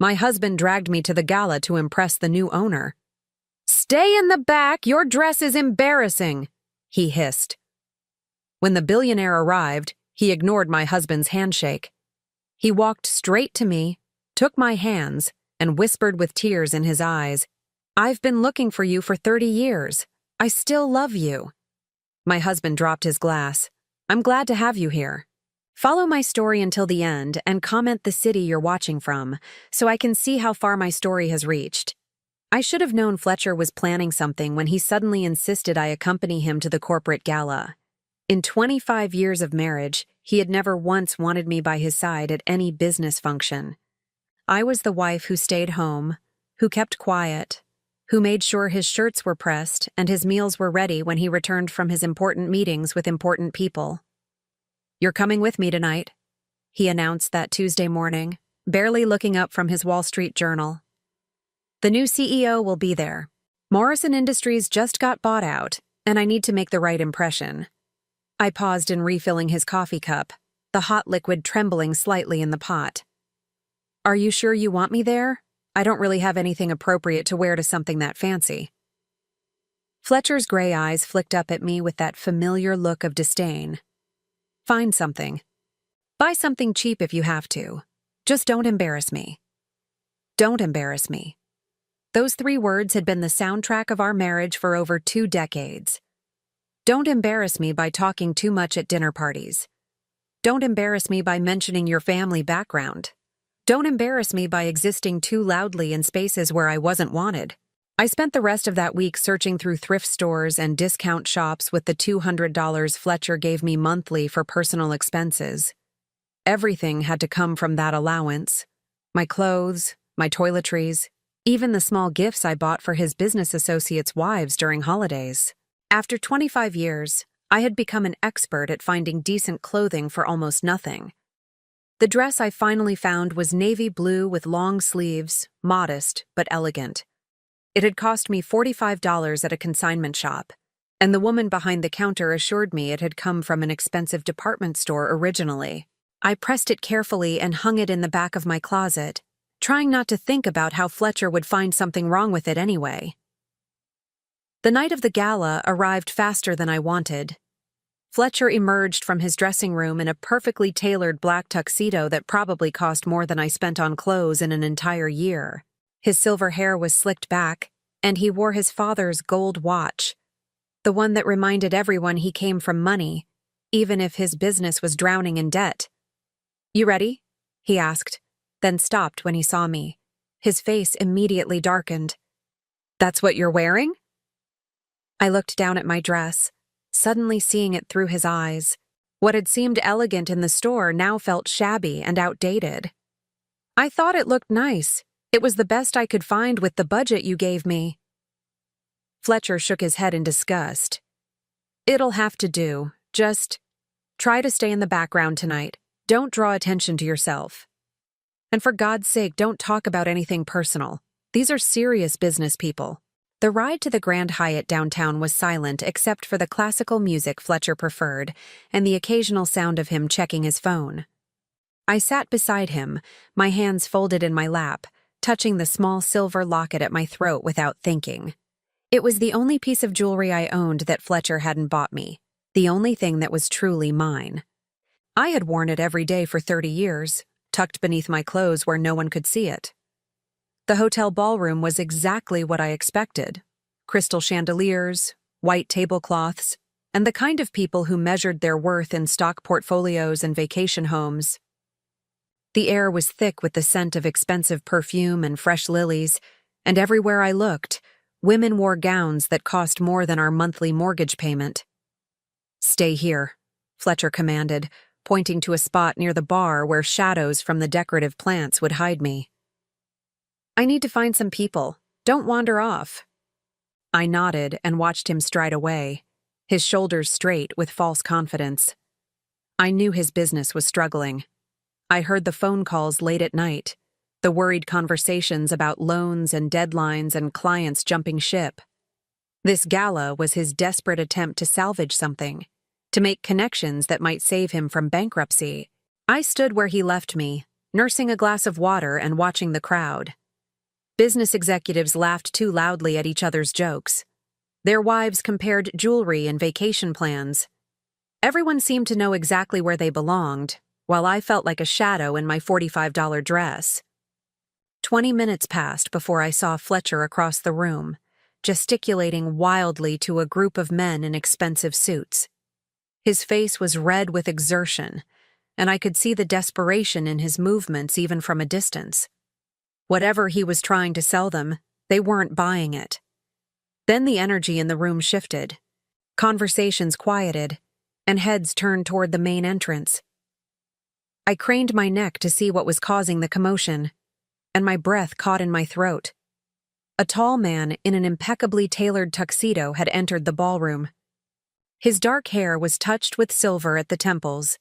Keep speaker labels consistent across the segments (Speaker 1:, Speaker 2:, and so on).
Speaker 1: My husband dragged me to the gala to impress the new owner. "Stay in the back, your dress is embarrassing," he hissed. When the billionaire arrived, he ignored my husband's handshake. He walked straight to me, took my hands, and whispered with tears in his eyes, "I've been looking for you for 30 years. I still love you." My husband dropped his glass. "I'm glad to have you here. Follow my story until the end and comment the city you're watching from, so I can see how far my story has reached." I should have known Fletcher was planning something when he suddenly insisted I accompany him to the corporate gala. In 25 years of marriage, he had never once wanted me by his side at any business function. I was the wife who stayed home, who kept quiet, who made sure his shirts were pressed and his meals were ready when he returned from his important meetings with important people. "You're coming with me tonight," he announced that Tuesday morning, barely looking up from his Wall Street Journal. "The new CEO will be there. Morrison Industries just got bought out, and I need to make the right impression." I paused in refilling his coffee cup, the hot liquid trembling slightly in the pot. "Are you sure you want me there? I don't really have anything appropriate to wear to something that fancy." Fletcher's gray eyes flicked up at me with that familiar look of disdain. "Find something. Buy something cheap if you have to. Just don't embarrass me." Don't embarrass me. Those 3 words had been the soundtrack of our marriage for over 2 decades. Don't embarrass me by talking too much at dinner parties. Don't embarrass me by mentioning your family background. Don't embarrass me by existing too loudly in spaces where I wasn't wanted. I spent the rest of that week searching through thrift stores and discount shops with the $200 Fletcher gave me monthly for personal expenses. Everything had to come from that allowance. My clothes, my toiletries, even the small gifts I bought for his business associates' wives during holidays. After 25 years, I had become an expert at finding decent clothing for almost nothing. The dress I finally found was navy blue with long sleeves, modest but elegant. It had cost me $45 at a consignment shop, and the woman behind the counter assured me it had come from an expensive department store originally. I pressed it carefully and hung it in the back of my closet, trying not to think about how Fletcher would find something wrong with it anyway. The night of the gala arrived faster than I wanted. Fletcher emerged from his dressing room in a perfectly tailored black tuxedo that probably cost more than I spent on clothes in an entire year. His silver hair was slicked back, and he wore his father's gold watch, the one that reminded everyone he came from money, even if his business was drowning in debt. "You ready?" he asked, then stopped when he saw me. His face immediately darkened. "That's what you're wearing?" I looked down at my dress, suddenly seeing it through his eyes. What had seemed elegant in the store now felt shabby and outdated. "I thought it looked nice. It was the best I could find with the budget you gave me." Fletcher shook his head in disgust. "It'll have to do. Just try to stay in the background tonight. Don't draw attention to yourself. And for God's sake, don't talk about anything personal. These are serious business people." The ride to the Grand Hyatt downtown was silent except for the classical music Fletcher preferred and the occasional sound of him checking his phone. I sat beside him, my hands folded in my lap, touching the small silver locket at my throat without thinking. It was the only piece of jewelry I owned that Fletcher hadn't bought me, the only thing that was truly mine. I had worn it every day for 30 years, tucked beneath my clothes where no one could see it. The hotel ballroom was exactly what I expected. Crystal chandeliers, white tablecloths, and the kind of people who measured their worth in stock portfolios and vacation homes. The air was thick with the scent of expensive perfume and fresh lilies, and everywhere I looked, women wore gowns that cost more than our monthly mortgage payment. "Stay here," Fletcher commanded, pointing to a spot near the bar where shadows from the decorative plants would hide me. "I need to find some people. Don't wander off." I nodded and watched him stride away, his shoulders straight with false confidence. I knew his business was struggling. I heard the phone calls late at night, the worried conversations about loans and deadlines and clients jumping ship. This gala was his desperate attempt to salvage something, to make connections that might save him from bankruptcy. I stood where he left me, nursing a glass of water and watching the crowd. Business executives laughed too loudly at each other's jokes. Their wives compared jewelry and vacation plans. Everyone seemed to know exactly where they belonged, while I felt like a shadow in my $45 dress. 20 minutes passed before I saw Fletcher across the room, gesticulating wildly to a group of men in expensive suits. His face was red with exertion, and I could see the desperation in his movements even from a distance. Whatever he was trying to sell them, they weren't buying it. Then the energy in the room shifted. Conversations quieted, and heads turned toward the main entrance. I craned my neck to see what was causing the commotion, and my breath caught in my throat. A tall man in an impeccably tailored tuxedo had entered the ballroom. His dark hair was touched with silver at the temples,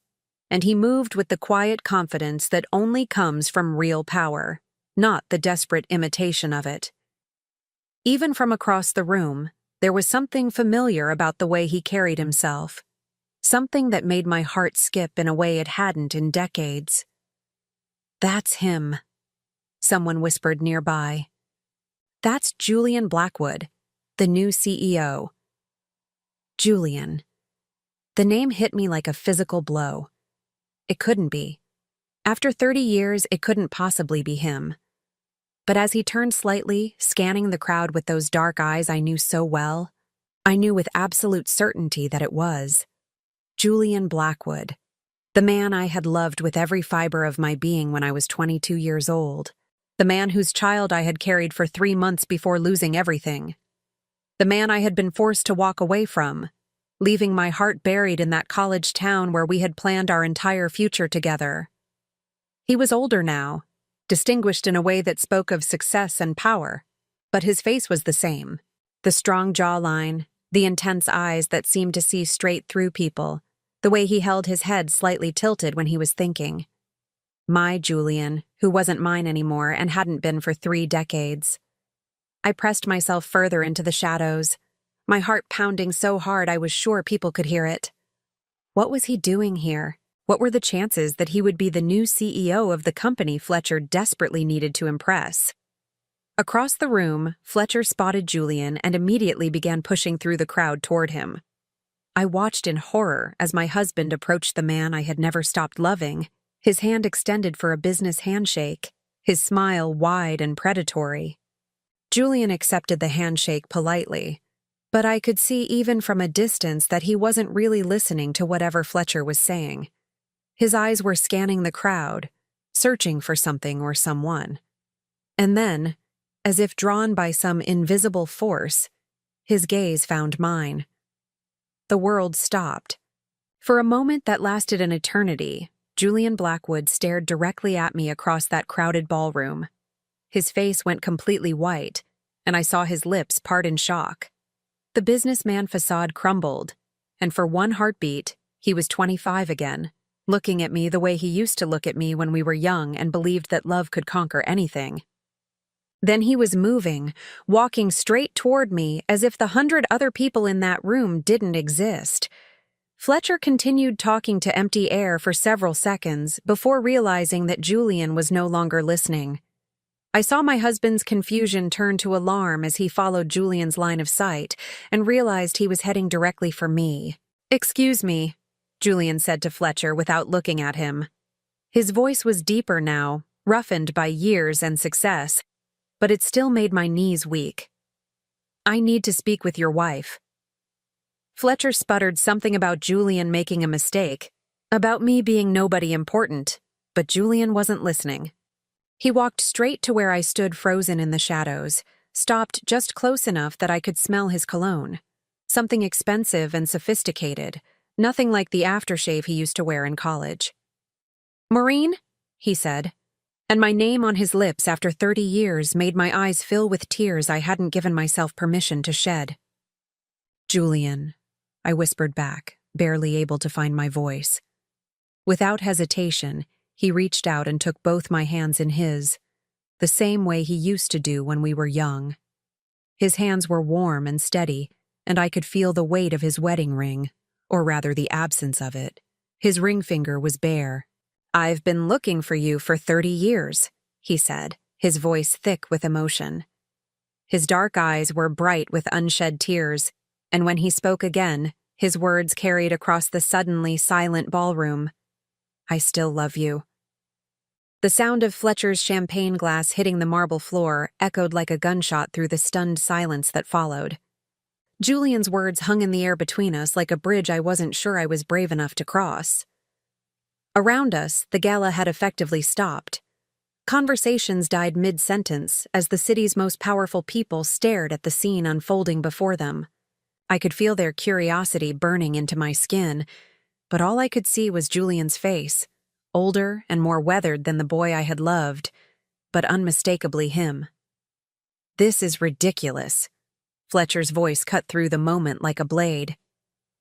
Speaker 1: and he moved with the quiet confidence that only comes from real power, not the desperate imitation of it. Even from across the room, there was something familiar about the way he carried himself, something that made my heart skip in a way it hadn't in decades. "That's him," someone whispered nearby. "That's Julian Blackwood, the new CEO." Julian. The name hit me like a physical blow. It couldn't be. After 30 years, it couldn't possibly be him. But as he turned slightly, scanning the crowd with those dark eyes I knew so well, I knew with absolute certainty that it was Julian Blackwood, the man I had loved with every fiber of my being when I was 22 years old, the man whose child I had carried for 3 months before losing everything, the man I had been forced to walk away from, leaving my heart buried in that college town where we had planned our entire future together. He was older now, distinguished in a way that spoke of success and power, but his face was the same. The strong jawline, the intense eyes that seemed to see straight through people, the way he held his head slightly tilted when he was thinking. My Julian, who wasn't mine anymore and hadn't been for 3 decades. I pressed myself further into the shadows, my heart pounding so hard I was sure people could hear it. What was he doing here? What were the chances that he would be the new CEO of the company Fletcher desperately needed to impress? Across the room, Fletcher spotted Julian and immediately began pushing through the crowd toward him. I watched in horror as my husband approached the man I had never stopped loving, his hand extended for a business handshake, his smile wide and predatory. Julian accepted the handshake politely, but I could see even from a distance that he wasn't really listening to whatever Fletcher was saying. His eyes were scanning the crowd, searching for something or someone. And then, as if drawn by some invisible force, his gaze found mine. The world stopped. For a moment that lasted an eternity, Julian Blackwood stared directly at me across that crowded ballroom. His face went completely white, and I saw his lips part in shock. The businessman facade crumbled, and for one heartbeat, he was 25 again, looking at me the way he used to look at me when we were young and believed that love could conquer anything. Then he was moving, walking straight toward me as if the 100 other people in that room didn't exist. Fletcher continued talking to empty air for several seconds before realizing that Julian was no longer listening. I saw my husband's confusion turn to alarm as he followed Julian's line of sight and realized he was heading directly for me. "Excuse me," Julian said to Fletcher without looking at him. His voice was deeper now, roughened by years and success, but it still made my knees weak. "I need to speak with your wife." Fletcher sputtered something about Julian making a mistake, about me being nobody important, but Julian wasn't listening. He walked straight to where I stood frozen in the shadows, stopped just close enough that I could smell his cologne. Something expensive and sophisticated, nothing like the aftershave he used to wear in college. "Maureen?" he said, and my name on his lips after 30 years made my eyes fill with tears I hadn't given myself permission to shed. "Julian," I whispered back, barely able to find my voice. Without hesitation, he reached out and took both my hands in his, the same way he used to do when we were young. His hands were warm and steady, and I could feel the weight of his wedding ring, or rather the absence of it. His ring finger was bare. "I've been looking for you for 30 years, he said, his voice thick with emotion. His dark eyes were bright with unshed tears, and when he spoke again, his words carried across the suddenly silent ballroom. "I still love you." The sound of Fletcher's champagne glass hitting the marble floor echoed like a gunshot through the stunned silence that followed. Julian's words hung in the air between us like a bridge I wasn't sure I was brave enough to cross. Around us, the gala had effectively stopped. Conversations died mid-sentence as the city's most powerful people stared at the scene unfolding before them. I could feel their curiosity burning into my skin, but all I could see was Julian's face, older and more weathered than the boy I had loved, but unmistakably him. "This is ridiculous." Fletcher's voice cut through the moment like a blade.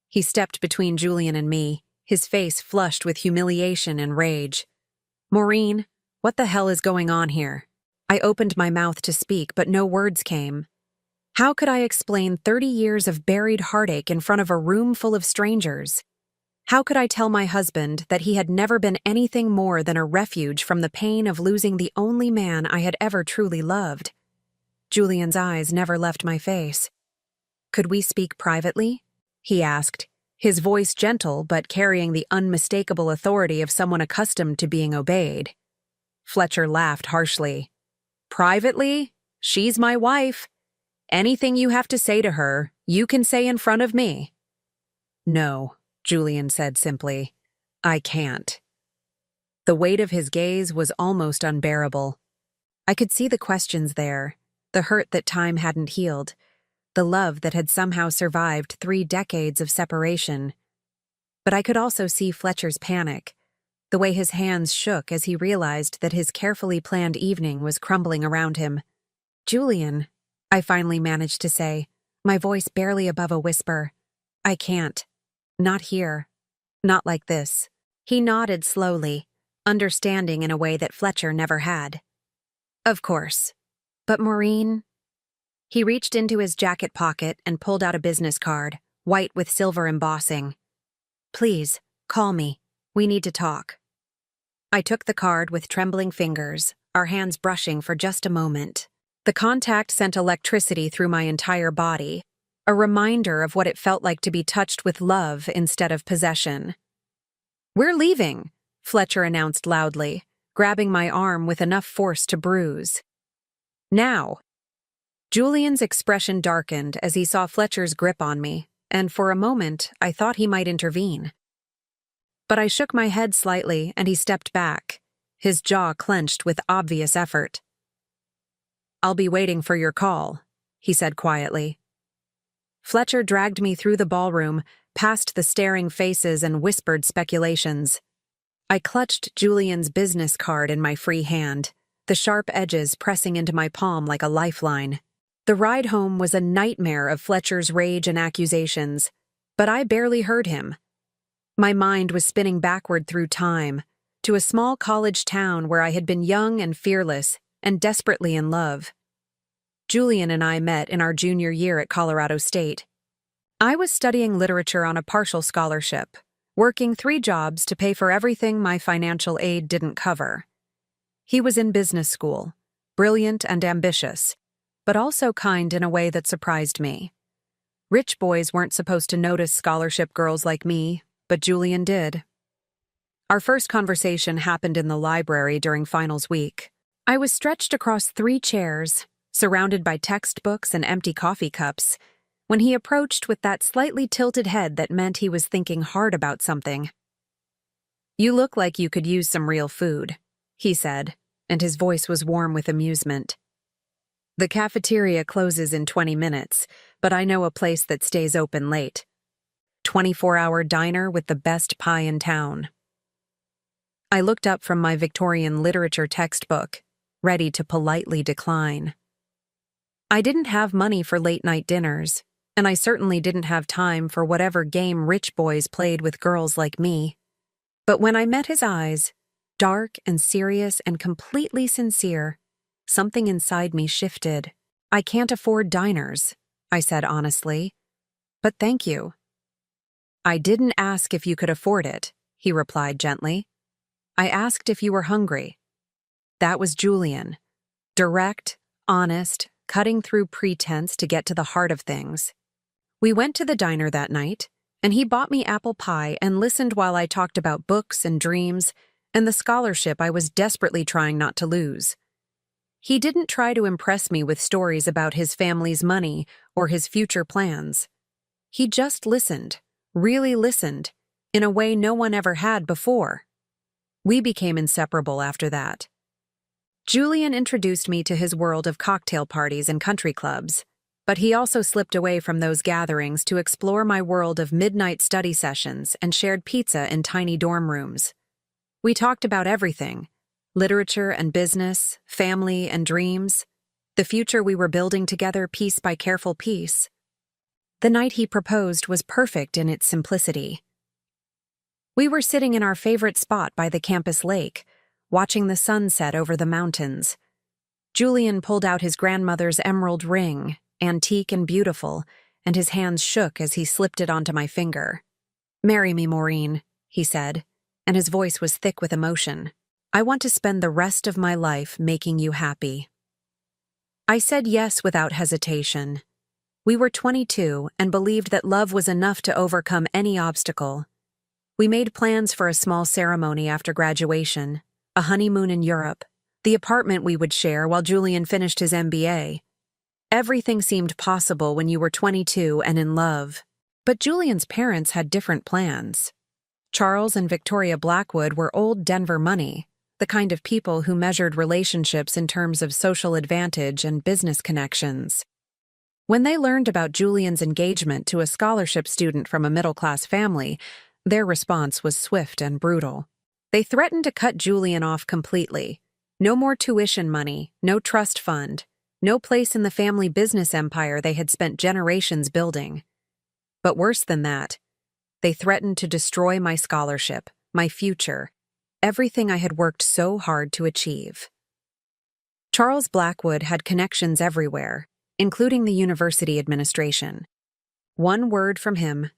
Speaker 1: He stepped between Julian and me, his face flushed with humiliation and rage. "Maureen, what the hell is going on here?" I opened my mouth to speak, but no words came. How could I explain 30 years of buried heartache in front of a room full of strangers? How could I tell my husband that he had never been anything more than a refuge from the pain of losing the only man I had ever truly loved? Julian's eyes never left my face. "Could we speak privately?" he asked, his voice gentle but carrying the unmistakable authority of someone accustomed to being obeyed. Fletcher laughed harshly. "Privately? She's my wife. Anything you have to say to her, you can say in front of me." "No," Julian said simply. "I can't." The weight of his gaze was almost unbearable. I could see the questions there, the hurt that time hadn't healed, the love that had somehow survived 3 decades of separation. But I could also see Fletcher's panic, the way his hands shook as he realized that his carefully planned evening was crumbling around him. "Julian," I finally managed to say, my voice barely above a whisper, "I can't. Not here. Not like this." He nodded slowly, understanding in a way that Fletcher never had. "Of course. But Maureen—" He reached into his jacket pocket and pulled out a business card, white with silver embossing. "Please, call me. We need to talk." I took the card with trembling fingers, our hands brushing for just a moment. The contact sent electricity through my entire body, a reminder of what it felt like to be touched with love instead of possession. "We're leaving," Fletcher announced loudly, grabbing my arm with enough force to bruise. "Now." Julian's expression darkened as he saw Fletcher's grip on me, and for a moment I thought he might intervene. But I shook my head slightly and he stepped back, his jaw clenched with obvious effort. "I'll be waiting for your call," he said quietly. Fletcher dragged me through the ballroom, past the staring faces and whispered speculations. I clutched Julian's business card in my free hand, the sharp edges pressing into my palm like a lifeline. The ride home was a nightmare of Fletcher's rage and accusations, but I barely heard him. My mind was spinning backward through time, to a small college town where I had been young and fearless and desperately in love. Julian and I met in our junior year at Colorado State. I was studying literature on a partial scholarship, working 3 jobs to pay for everything my financial aid didn't cover. He was in business school, brilliant and ambitious, but also kind in a way that surprised me. Rich boys weren't supposed to notice scholarship girls like me, but Julian did. Our first conversation happened in the library during finals week. I was stretched across 3 chairs, surrounded by textbooks and empty coffee cups, when he approached with that slightly tilted head that meant he was thinking hard about something. "You look like you could use some real food," he said, and his voice was warm with amusement. "The cafeteria closes in 20 minutes, but I know a place that stays open late. 24-hour diner with the best pie in town." I looked up from my Victorian literature textbook, ready to politely decline. I didn't have money for late-night dinners, and I certainly didn't have time for whatever game rich boys played with girls like me. But when I met his eyes, dark and serious and completely sincere, something inside me shifted. "I can't afford diners," I said honestly. "But thank you." "I didn't ask if you could afford it," he replied gently. I asked if you were hungry. That was Julian. Direct, honest, cutting through pretense to get to the heart of things. We went to the diner that night, and he bought me apple pie and listened while I talked about books and dreams and the scholarship I was desperately trying not to lose. He didn't try to impress me with stories about his family's money or his future plans. He just listened, really listened, in a way no one ever had before. We became inseparable after that. Julian introduced me to his world of cocktail parties and country clubs, but he also slipped away from those gatherings to explore my world of midnight study sessions and shared pizza in tiny dorm rooms. We talked about everything: literature and business, family and dreams, the future we were building together piece by careful piece. The night he proposed was perfect in its simplicity. We were sitting in our favorite spot by the campus lake, watching the sunset over the mountains. Julian pulled out his grandmother's emerald ring, antique and beautiful, and his hands shook as he slipped it onto my finger. "Marry me, Maureen," he said, and his voice was thick with emotion. "I want to spend the rest of my life making you happy." I said yes without hesitation. We were 22 and believed that love was enough to overcome any obstacle. We made plans for a small ceremony after graduation, a honeymoon in Europe, the apartment we would share while Julian finished his MBA. Everything seemed possible when you were 22 and in love. But Julian's parents had different plans. Charles and Victoria Blackwood were old Denver money, the kind of people who measured relationships in terms of social advantage and business connections. When they learned about Julian's engagement to a scholarship student from a middle-class family, their response was swift and brutal. They threatened to cut Julian off completely. No more tuition money, no trust fund, no place in the family business empire they had spent generations building. But worse than that, they threatened to destroy my scholarship, my future, everything I had worked so hard to achieve. Charles Blackwood had connections everywhere, including the university administration. One word from him,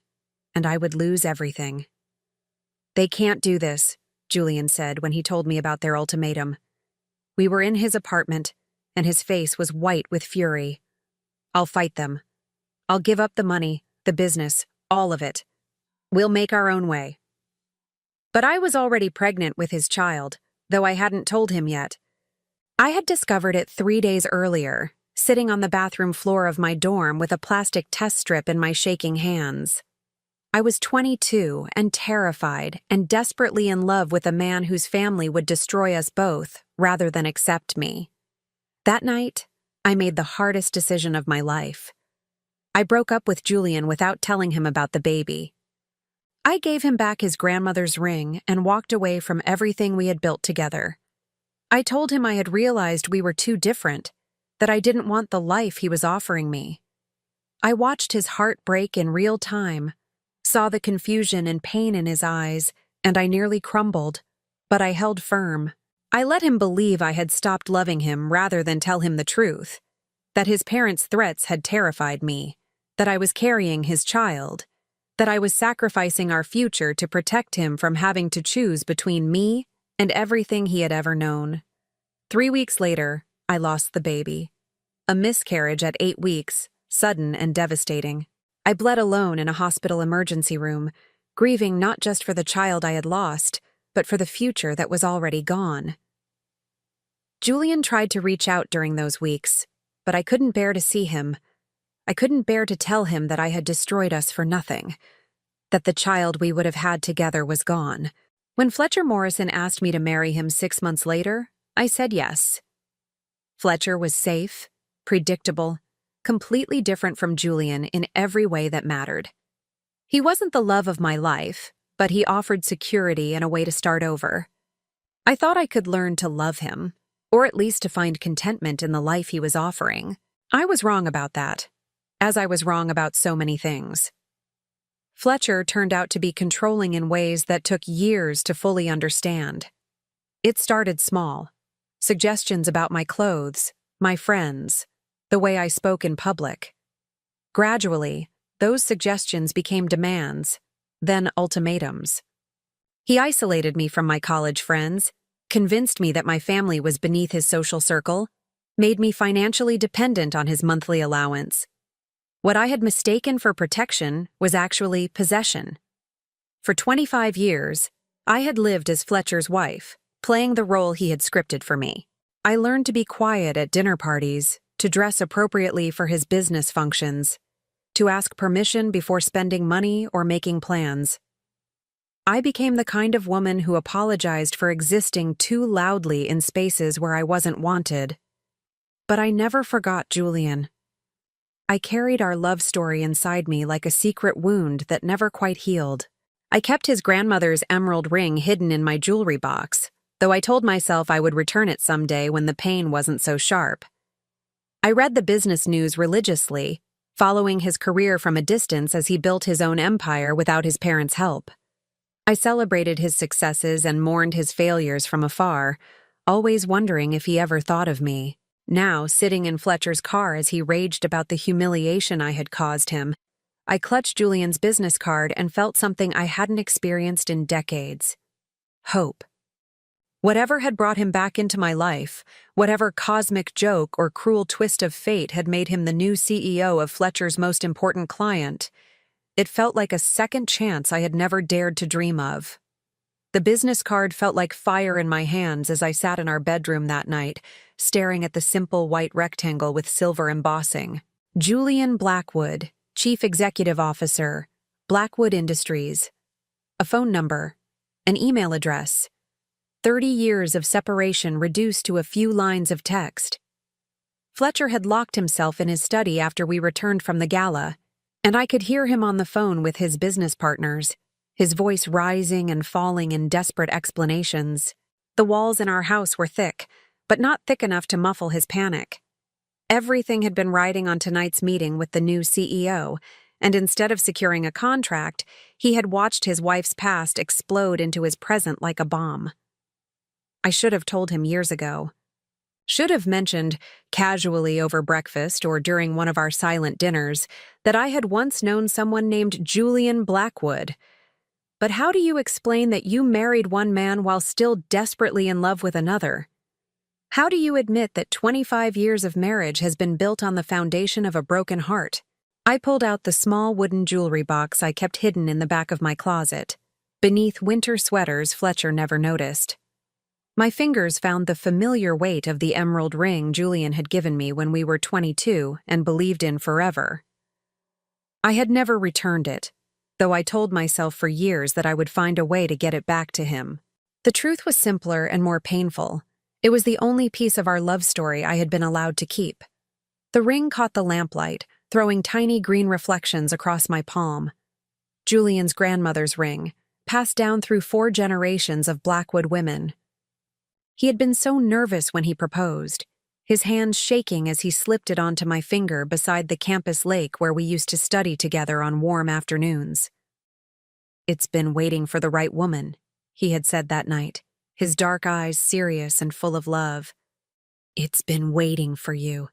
Speaker 1: and I would lose everything. "They can't do this," Julian said when he told me about their ultimatum. We were in his apartment, and his face was white with fury. "I'll fight them. I'll give up the money, the business, all of it. We'll make our own way." But I was already pregnant with his child, though I hadn't told him yet. I had discovered it 3 days earlier, sitting on the bathroom floor of my dorm with a plastic test strip in my shaking hands. I was 22 and terrified and desperately in love with a man whose family would destroy us both rather than accept me. That night, I made the hardest decision of my life. I broke up with Julian without telling him about the baby. I gave him back his grandmother's ring and walked away from everything we had built together. I told him I had realized we were too different, that I didn't want the life he was offering me. I watched his heart break in real time, saw the confusion and pain in his eyes, and I nearly crumbled, but I held firm. I let him believe I had stopped loving him rather than tell him the truth, that his parents' threats had terrified me, that I was carrying his child, that I was sacrificing our future to protect him from having to choose between me and everything he had ever known. 3 weeks later, I lost the baby. A miscarriage at 8 weeks, sudden and devastating. I bled alone in a hospital emergency room, grieving not just for the child I had lost, but for the future that was already gone. Julian tried to reach out during those weeks, but I couldn't bear to see him. I couldn't bear to tell him that I had destroyed us for nothing, that the child we would have had together was gone. When Fletcher Morrison asked me to marry him 6 months later, I said yes. Fletcher was safe, predictable, completely different from Julian in every way that mattered. He wasn't the love of my life, but he offered security and a way to start over. I thought I could learn to love him, or at least to find contentment in the life he was offering. I was wrong about that, as I was wrong about so many things. Fletcher turned out to be controlling in ways that took years to fully understand. It started small. Suggestions about my clothes, my friends, the way I spoke in public. Gradually, those suggestions became demands, then ultimatums. He isolated me from my college friends, convinced me that my family was beneath his social circle, made me financially dependent on his monthly allowance. What I had mistaken for protection was actually possession. For 25 years, I had lived as Fletcher's wife, playing the role he had scripted for me. I learned to be quiet at dinner parties, to dress appropriately for his business functions, to ask permission before spending money or making plans. I became the kind of woman who apologized for existing too loudly in spaces where I wasn't wanted. But I never forgot Julian. I carried our love story inside me like a secret wound that never quite healed. I kept his grandmother's emerald ring hidden in my jewelry box, though I told myself I would return it someday when the pain wasn't so sharp. I read the business news religiously, following his career from a distance as he built his own empire without his parents' help. I celebrated his successes and mourned his failures from afar, always wondering if he ever thought of me. Now, sitting in Fletcher's car as he raged about the humiliation I had caused him, I clutched Julian's business card and felt something I hadn't experienced in decades. Hope. Whatever had brought him back into my life, whatever cosmic joke or cruel twist of fate had made him the new CEO of Fletcher's most important client, it felt like a second chance I had never dared to dream of. The business card felt like fire in my hands as I sat in our bedroom that night, staring at the simple white rectangle with silver embossing. Julian Blackwood, Chief Executive Officer, Blackwood Industries. A phone number, an email address. 30 years of separation reduced to a few lines of text. Fletcher had locked himself in his study after we returned from the gala, and I could hear him on the phone with his business partners, his voice rising and falling in desperate explanations. The walls in our house were thick, but not thick enough to muffle his panic. Everything had been riding on tonight's meeting with the new CEO, and instead of securing a contract, he had watched his wife's past explode into his present like a bomb. I should have told him years ago. Should have mentioned, casually over breakfast or during one of our silent dinners, that I had once known someone named Julian Blackwood. But how do you explain that you married one man while still desperately in love with another? How do you admit that 25 years of marriage has been built on the foundation of a broken heart? I pulled out the small wooden jewelry box I kept hidden in the back of my closet. Beneath winter sweaters Fletcher never noticed. My fingers found the familiar weight of the emerald ring Julian had given me when we were 22 and believed in forever. I had never returned it, though I told myself for years that I would find a way to get it back to him. The truth was simpler and more painful. It was the only piece of our love story I had been allowed to keep. The ring caught the lamplight, throwing tiny green reflections across my palm. Julian's grandmother's ring, passed down through 4 generations of Blackwood women. He had been so nervous when he proposed, his hand shaking as he slipped it onto my finger beside the campus lake where we used to study together on warm afternoons. "It's been waiting for the right woman," he had said that night, his dark eyes serious and full of love. "It's been waiting for you."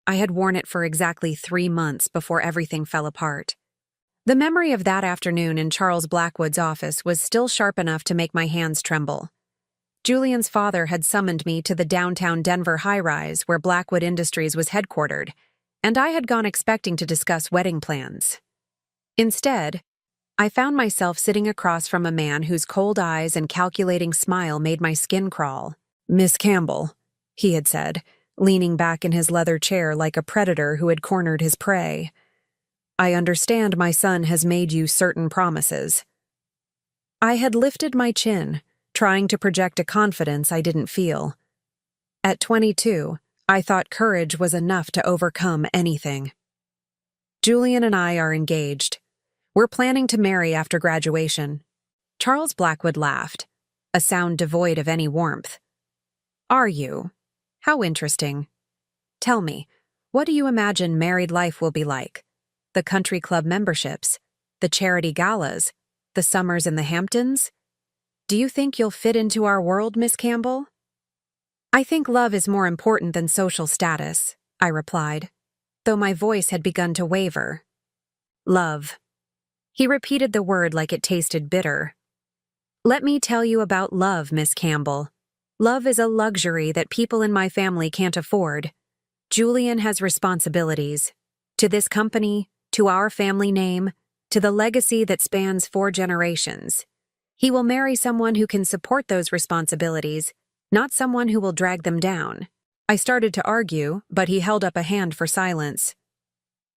Speaker 1: I had worn it for exactly 3 months before everything fell apart. The memory of that afternoon in Charles Blackwood's office was still sharp enough to make my hands tremble. Julian's father had summoned me to the downtown Denver high-rise where Blackwood Industries was headquartered, and I had gone expecting to discuss wedding plans. Instead, I found myself sitting across from a man whose cold eyes and calculating smile made my skin crawl. "Miss Campbell," he had said, leaning back in his leather chair like a predator who had cornered his prey. "I understand my son has made you certain promises." I had lifted my chin, trying to project a confidence I didn't feel. At 22, I thought courage was enough to overcome anything. "Julian and I are engaged. We're planning to marry after graduation." Charles Blackwood laughed, a sound devoid of any warmth. "Are you? How interesting. Tell me, what do you imagine married life will be like? The country club memberships, the charity galas, the summers in the Hamptons? Do you think you'll fit into our world, Miss Campbell?" "I think love is more important than social status," I replied, though my voice had begun to waver. "Love." He repeated the word like it tasted bitter. Let me tell you about love, Miss Campbell. Love is a luxury that people in my family can't afford. Julian has responsibilities. To this company, to our family name, to the legacy that spans 4 generations. He will marry someone who can support those responsibilities, not someone who will drag them down. I started to argue, but he held up a hand for silence.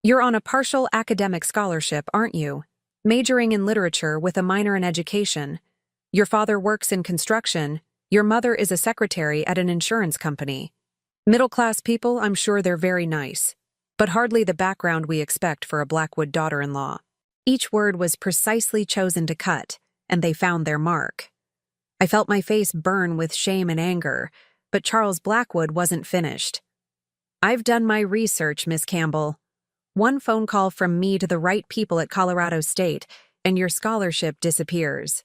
Speaker 1: You're on a partial academic scholarship, aren't you? Majoring in literature with a minor in education. Your father works in construction. Your mother is a secretary at an insurance company. Middle-class people, I'm sure they're very nice, but hardly the background we expect for a Blackwood daughter-in-law. Each word was precisely chosen to cut, and they found their mark. I felt my face burn with shame and anger, but Charles Blackwood wasn't finished. I've done my research, Miss Campbell. One phone call from me to the right people at Colorado State, and your scholarship disappears.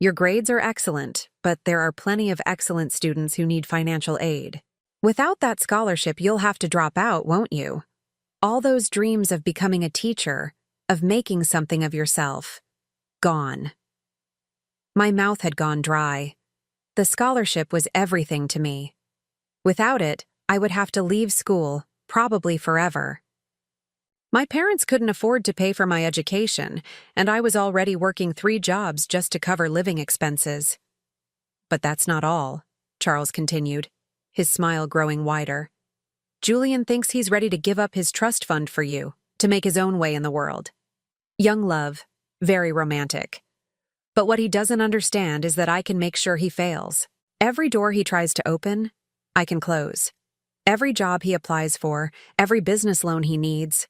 Speaker 1: Your grades are excellent, but there are plenty of excellent students who need financial aid. Without that scholarship, you'll have to drop out, won't you? All those dreams of becoming a teacher, of making something of yourself, gone. My mouth had gone dry. The scholarship was everything to me. Without it, I would have to leave school, probably forever. My parents couldn't afford to pay for my education, and I was already working 3 jobs just to cover living expenses. But that's not all, Charles continued, his smile growing wider. Julian thinks he's ready to give up his trust fund for you, to make his own way in the world. Young love, very romantic. But what he doesn't understand is that I can make sure he fails. Every door he tries to open, I can close. Every job he applies for, every business loan he needs.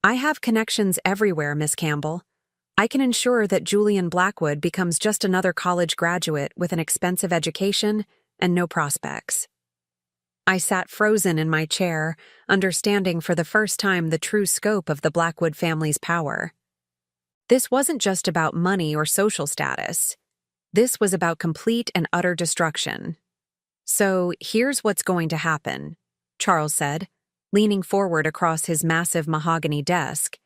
Speaker 1: I have connections everywhere, Miss Campbell. I can ensure that Julian Blackwood becomes just another college graduate with an expensive education and no prospects. I sat frozen in my chair, understanding for the first time the true scope of the Blackwood family's power. This wasn't just about money or social status. This was about complete and utter destruction. So here's what's going to happen, Charles said, leaning forward across his massive mahogany desk.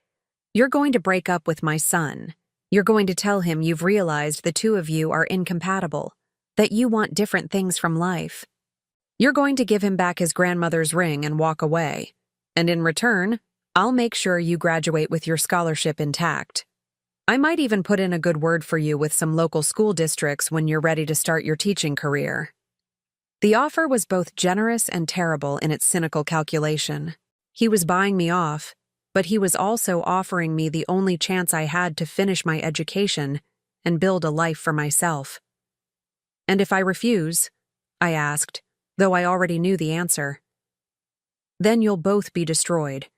Speaker 1: You're going to break up with my son. You're going to tell him you've realized the 2 of you are incompatible, that you want different things from life. You're going to give him back his grandmother's ring and walk away. And in return, I'll make sure you graduate with your scholarship intact. I might even put in a good word for you with some local school districts when you're ready to start your teaching career. The offer was both generous and terrible in its cynical calculation. He was buying me off, but he was also offering me the only chance I had to finish my education and build a life for myself. And if I refuse, I asked, though I already knew the answer. Then you'll both be destroyed.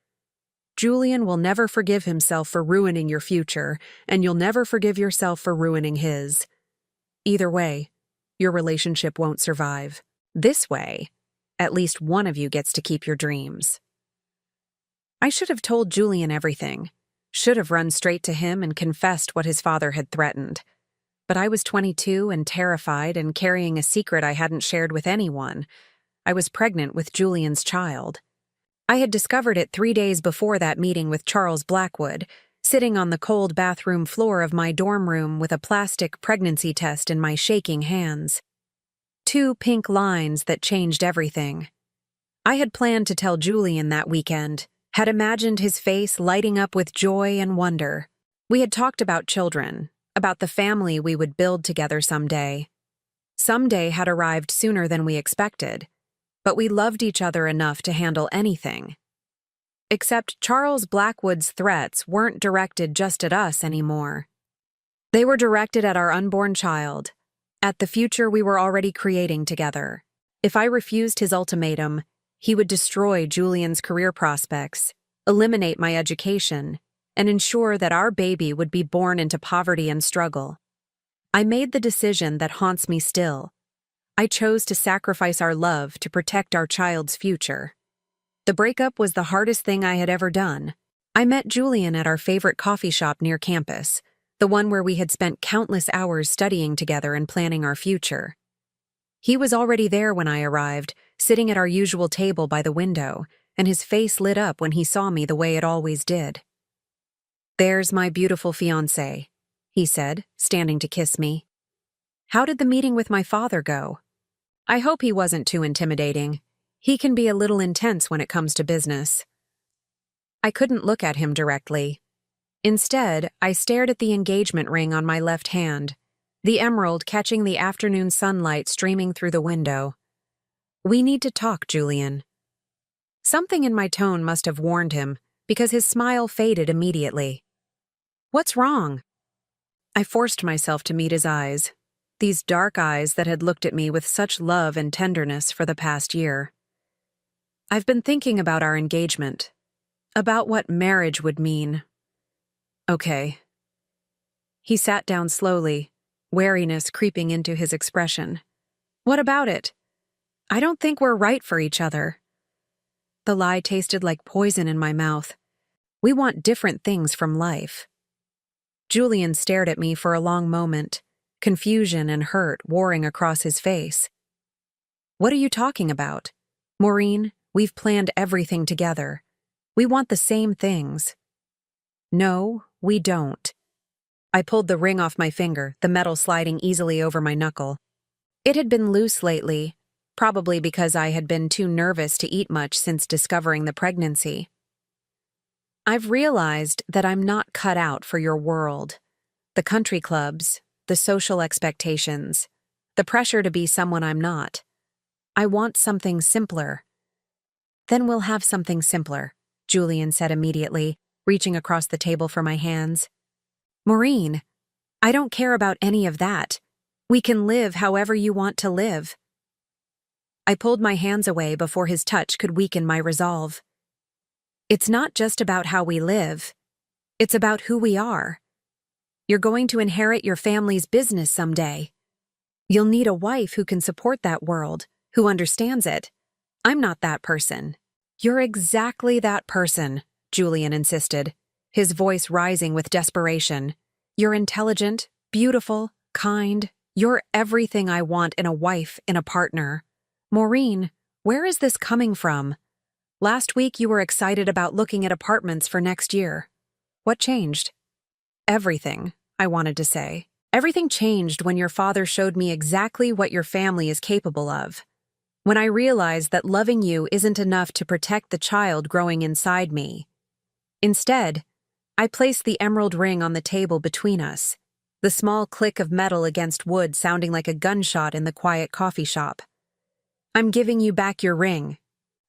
Speaker 1: Julian will never forgive himself for ruining your future, and you'll never forgive yourself for ruining his. Either way, your relationship won't survive. This way, at least one of you gets to keep your dreams. I should have told Julian everything, should have run straight to him and confessed what his father had threatened. But I was 22 and terrified and carrying a secret I hadn't shared with anyone. I was pregnant with Julian's child. I had discovered it 3 days before that meeting with Charles Blackwood, sitting on the cold bathroom floor of my dorm room with a plastic pregnancy test in my shaking hands. 2 pink lines that changed everything. I had planned to tell Julian that weekend, had imagined his face lighting up with joy and wonder. We had talked about children, about the family we would build together someday. Someday had arrived sooner than we expected, but we loved each other enough to handle anything. Except Charles Blackwood's threats weren't directed just at us anymore. They were directed at our unborn child, at the future we were already creating together. If I refused his ultimatum, he would destroy Julian's career prospects, eliminate my education, and ensure that our baby would be born into poverty and struggle. I made the decision that haunts me still. I chose to sacrifice our love to protect our child's future. The breakup was the hardest thing I had ever done. I met Julian at our favorite coffee shop near campus, the one where we had spent countless hours studying together and planning our future. He was already there when I arrived, sitting at our usual table by the window, and his face lit up when he saw me the way it always did. "There's my beautiful fiancé," he said, standing to kiss me. How did the meeting with my father go? I hope he wasn't too intimidating. He can be a little intense when it comes to business. I couldn't look at him directly. Instead, I stared at the engagement ring on my left hand, the emerald catching the afternoon sunlight streaming through the window. We need to talk, Julian. Something in my tone must have warned him, because his smile faded immediately. What's wrong? I forced myself to meet his eyes, these dark eyes that had looked at me with such love and tenderness for the past year. I've been thinking about our engagement, about what marriage would mean. Okay. He sat down slowly, wariness creeping into his expression. What about it? I don't think we're right for each other. The lie tasted like poison in my mouth. We want different things from life. Julian stared at me for a long moment, confusion and hurt warring across his face. What are you talking about? Maureen, we've planned everything together. We want the same things. No, we don't. I pulled the ring off my finger, the metal sliding easily over my knuckle. It had been loose lately, probably because I had been too nervous to eat much since discovering the pregnancy. I've realized that I'm not cut out for your world. The country clubs, the social expectations, the pressure to be someone I'm not. I want something simpler. Then we'll have something simpler, Julian said immediately, reaching across the table for my hands. Maureen, I don't care about any of that. We can live however you want to live. I pulled my hands away before his touch could weaken my resolve. It's not just about how we live. It's about who we are. You're going to inherit your family's business someday. You'll need a wife who can support that world, who understands it. I'm not that person. You're exactly that person, Julian insisted, his voice rising with desperation. You're intelligent, beautiful, kind. You're everything I want in a wife, in a partner. Maureen, where is this coming from? Last week you were excited about looking at apartments for next year. What changed? Everything, I wanted to say. Everything changed when your father showed me exactly what your family is capable of. When I realized that loving you isn't enough to protect the child growing inside me. Instead, I placed the emerald ring on the table between us, the small click of metal against wood sounding like a gunshot in the quiet coffee shop. I'm giving you back your ring.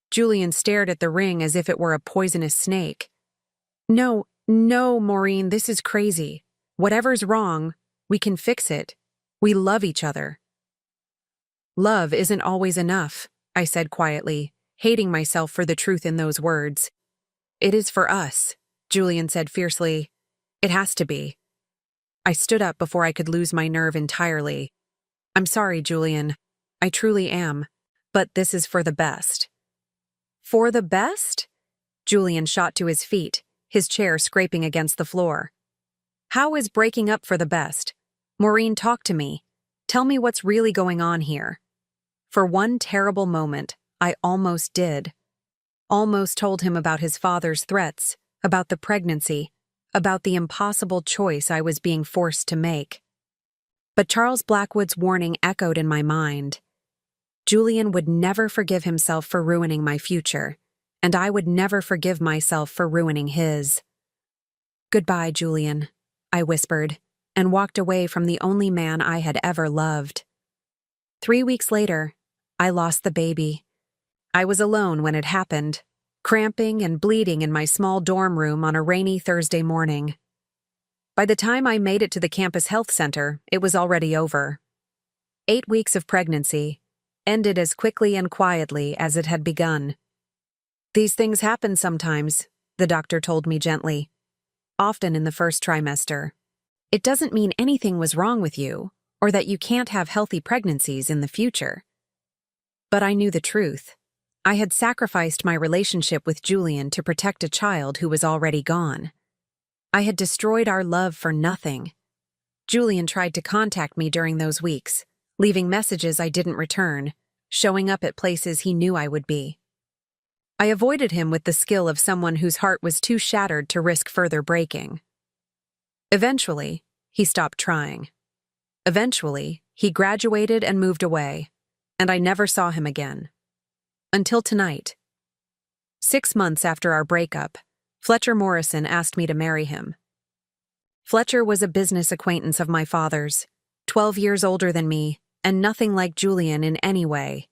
Speaker 1: Julian stared at the ring as if it were a poisonous snake. No, Maureen, this is crazy. Whatever's wrong, we can fix it. We love each other. Love isn't always enough, I said quietly, hating myself for the truth in those words. It is for us, Julian said fiercely. It has to be. I stood up before I could lose my nerve entirely. I'm sorry, Julian. I truly am. But this is for the best. For the best? Julian shot to his feet, his chair scraping against the floor. How is breaking up for the best? Maureen, talk to me. Tell me what's really going on here. For one terrible moment, I almost did. Almost told him about his father's threats, about the pregnancy, about the impossible choice I was being forced to make. But Charles Blackwood's warning echoed in my mind. Julian would never forgive himself for ruining my future, and I would never forgive myself for ruining his. Goodbye, Julian, I whispered, and walked away from the only man I had ever loved. 3 weeks later, I lost the baby. I was alone when it happened, cramping and bleeding in my small dorm room on a rainy Thursday morning. By the time I made it to the campus health center, it was already over. 8 weeks of pregnancy ended as quickly and quietly as it had begun. These things happen sometimes, the doctor told me gently, often in the first trimester. It doesn't mean anything was wrong with you, or that you can't have healthy pregnancies in the future. But I knew the truth. I had sacrificed my relationship with Julian to protect a child who was already gone. I had destroyed our love for nothing. Julian tried to contact me during those weeks, leaving messages I didn't return, showing up at places he knew I would be. I avoided him with the skill of someone whose heart was too shattered to risk further breaking. Eventually, he stopped trying. Eventually, he graduated and moved away, and I never saw him again. Until tonight. 6 months after our breakup, Fletcher Morrison asked me to marry him. Fletcher was a business acquaintance of my father's, 12 years older than me, and nothing like Julian in any way.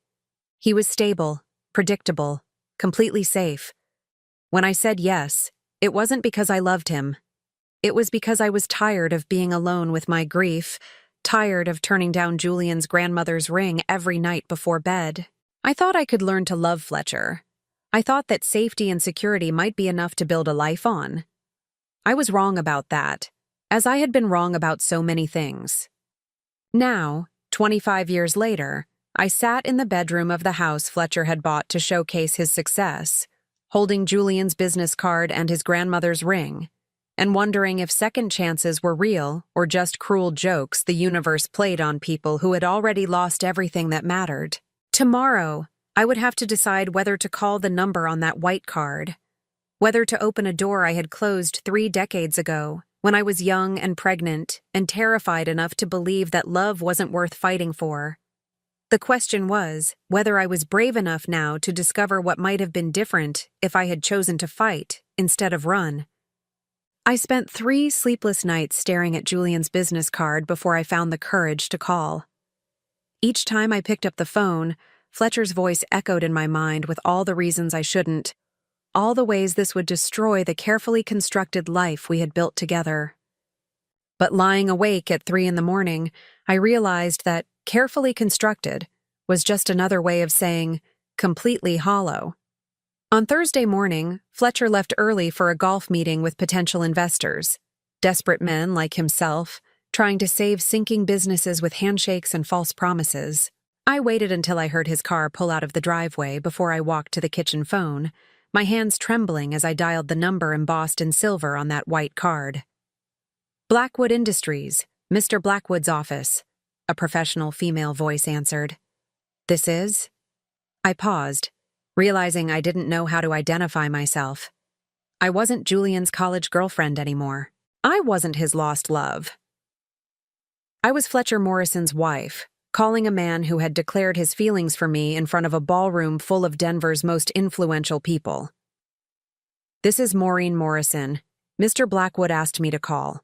Speaker 1: He was stable, predictable, completely safe. When I said yes, it wasn't because I loved him. It was because I was tired of being alone with my grief, tired of turning down Julian's grandmother's ring every night before bed. I thought I could learn to love Fletcher. I thought that safety and security might be enough to build a life on. I was wrong about that, as I had been wrong about so many things. Now, 25 years later, I sat in the bedroom of the house Fletcher had bought to showcase his success, holding Julian's business card and his grandmother's ring, and wondering if second chances were real or just cruel jokes the universe played on people who had already lost everything that mattered. Tomorrow, I would have to decide whether to call the number on that white card, whether to open a door I had closed 3 decades ago, when I was young and pregnant and terrified enough to believe that love wasn't worth fighting for. The question was whether I was brave enough now to discover what might have been different if I had chosen to fight instead of run. I spent 3 sleepless nights staring at Julian's business card before I found the courage to call. Each time I picked up the phone, Fletcher's voice echoed in my mind with all the reasons I shouldn't, all the ways this would destroy the carefully constructed life we had built together. But lying awake at 3 in the morning, I realized that carefully constructed was just another way of saying completely hollow. On Thursday morning, Fletcher left early for a golf meeting with potential investors, desperate men like himself, trying to save sinking businesses with handshakes and false promises. I waited until I heard his car pull out of the driveway before I walked to the kitchen phone, my hands trembling as I dialed the number embossed in silver on that white card. Blackwood Industries, Mr. Blackwood's office, a professional female voice answered. This is? I paused, realizing I didn't know how to identify myself. I wasn't Julian's college girlfriend anymore. I wasn't his lost love. I was Fletcher Morrison's wife, calling a man who had declared his feelings for me in front of a ballroom full of Denver's most influential people. This is Maureen Morrison. Mr. Blackwood asked me to call.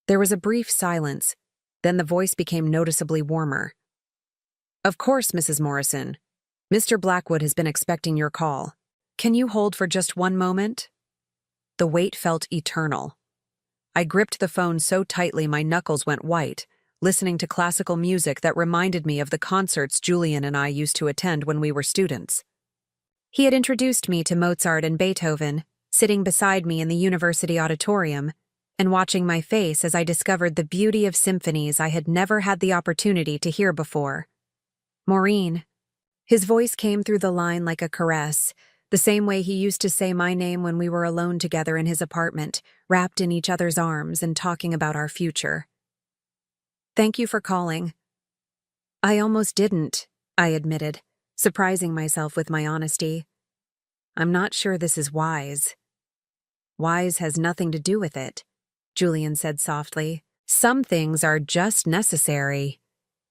Speaker 1: There was a brief silence, then the voice became noticeably warmer. Of course, Mrs. Morrison. Mr. Blackwood has been expecting your call. Can you hold for just one moment? The wait felt eternal. I gripped the phone so tightly my knuckles went white, listening to classical music that reminded me of the concerts Julian and I used to attend when we were students. He had introduced me to Mozart and Beethoven, sitting beside me in the university auditorium, and watching my face as I discovered the beauty of symphonies I had never had the opportunity to hear before. Maureen. His voice came through the line like a caress, the same way he used to say my name when we were alone together in his apartment, wrapped in each other's arms and talking about our future. Thank you for calling. I almost didn't, I admitted, surprising myself with my honesty. I'm not sure this is wise. Wise has nothing to do with it, Julian said softly. Some things are just necessary.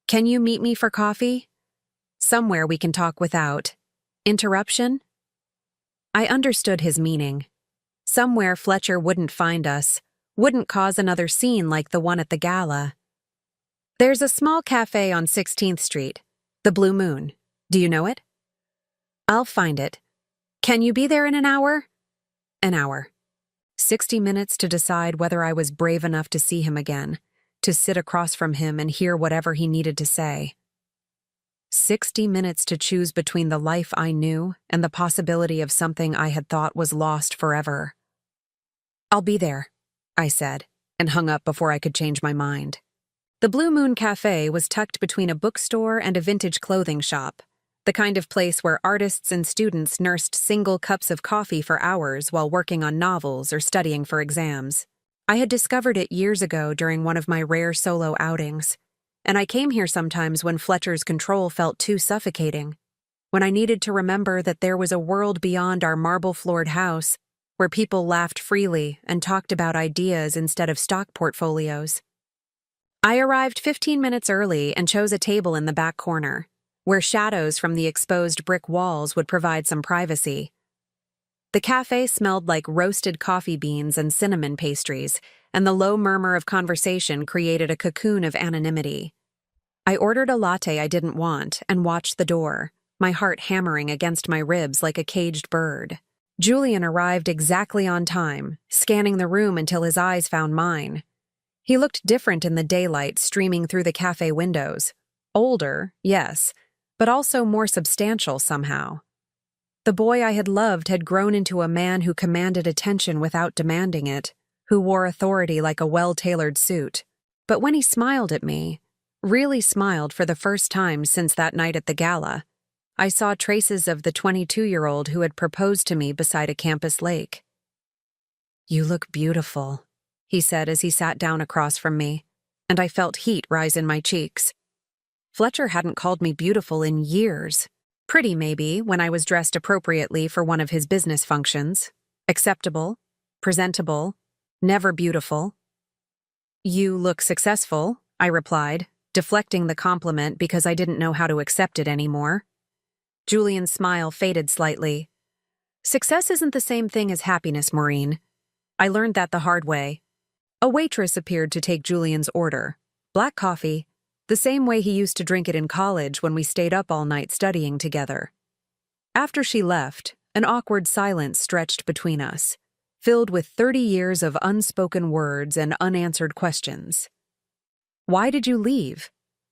Speaker 1: Can you meet me for coffee? Somewhere we can talk without interruption? I understood his meaning. Somewhere Fletcher wouldn't find us, wouldn't cause another scene like the one at the gala. There's a small cafe on 16th Street, the Blue Moon. Do you know it? I'll find it. Can you be there in an hour? An hour. 60 minutes to decide whether I was brave enough to see him again, to sit across from him and hear whatever he needed to say. 60 minutes to choose between the life I knew and the possibility of something I had thought was lost forever. I'll be there, I said, and hung up before I could change my mind. The Blue Moon Cafe was tucked between a bookstore and a vintage clothing shop, the kind of place where artists and students nursed single cups of coffee for hours while working on novels or studying for exams. I had discovered it years ago during one of my rare solo outings, and I came here sometimes when Fletcher's control felt too suffocating, when I needed to remember that there was a world beyond our marble-floored house where people laughed freely and talked about ideas instead of stock portfolios. I arrived 15 minutes early and chose a table in the back corner, where shadows from the exposed brick walls would provide some privacy. The cafe smelled like roasted coffee beans and cinnamon pastries, and the low murmur of conversation created a cocoon of anonymity. I ordered a latte I didn't want and watched the door, my heart hammering against my ribs like a caged bird. Julian arrived exactly on time, scanning the room until his eyes found mine. He looked different in the daylight streaming through the cafe windows. Older, yes, but also more substantial somehow. The boy I had loved had grown into a man who commanded attention without demanding it, who wore authority like a well-tailored suit. But when he smiled at me, really smiled for the first time since that night at the gala, I saw traces of the 22-year-old who had proposed to me beside a campus lake. "You look beautiful," he said as he sat down across from me, and I felt heat rise in my cheeks. Fletcher hadn't called me beautiful in years. Pretty, maybe, when I was dressed appropriately for one of his business functions. Acceptable, presentable, never beautiful. "You look successful," I replied, deflecting the compliment because I didn't know how to accept it anymore. Julian's smile faded slightly. "Success isn't the same thing as happiness, Maureen. I learned that the hard way." A waitress appeared to take Julian's order. Black coffee, the same way he used to drink it in college when we stayed up all night studying together. After she left, an awkward silence stretched between us, filled with 30 years of unspoken words and unanswered questions. "Why did you leave?"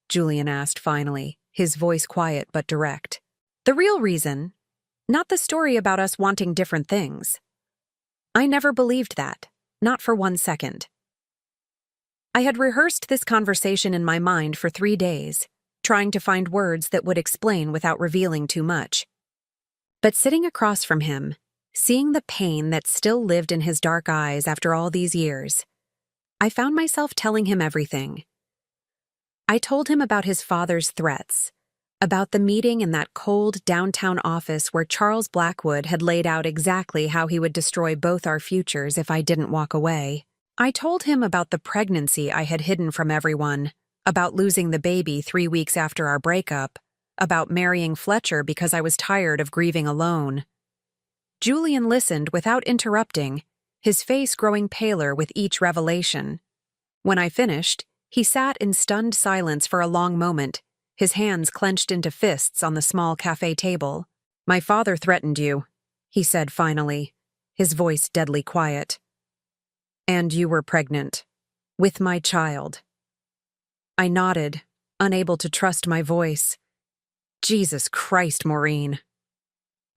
Speaker 1: Julian asked finally, his voice quiet but direct. "The real reason, not the story about us wanting different things." I never believed that, not for 1 second. I had rehearsed this conversation in my mind for 3 days, trying to find words that would explain without revealing too much. But sitting across from him, seeing the pain that still lived in his dark eyes after all these years, I found myself telling him everything. I told him about his father's threats, about the meeting in that cold downtown office where Charles Blackwood had laid out exactly how he would destroy both our futures if I didn't walk away. I told him about the pregnancy I had hidden from everyone, about losing the baby 3 weeks after our breakup, about marrying Fletcher because I was tired of grieving alone. Julian listened without interrupting, his face growing paler with each revelation. When I finished, he sat in stunned silence for a long moment, his hands clenched into fists on the small cafe table. "My father threatened you," he said finally, his voice deadly quiet. "And you were pregnant. With my child." I nodded, unable to trust my voice. "Jesus Christ, Maureen."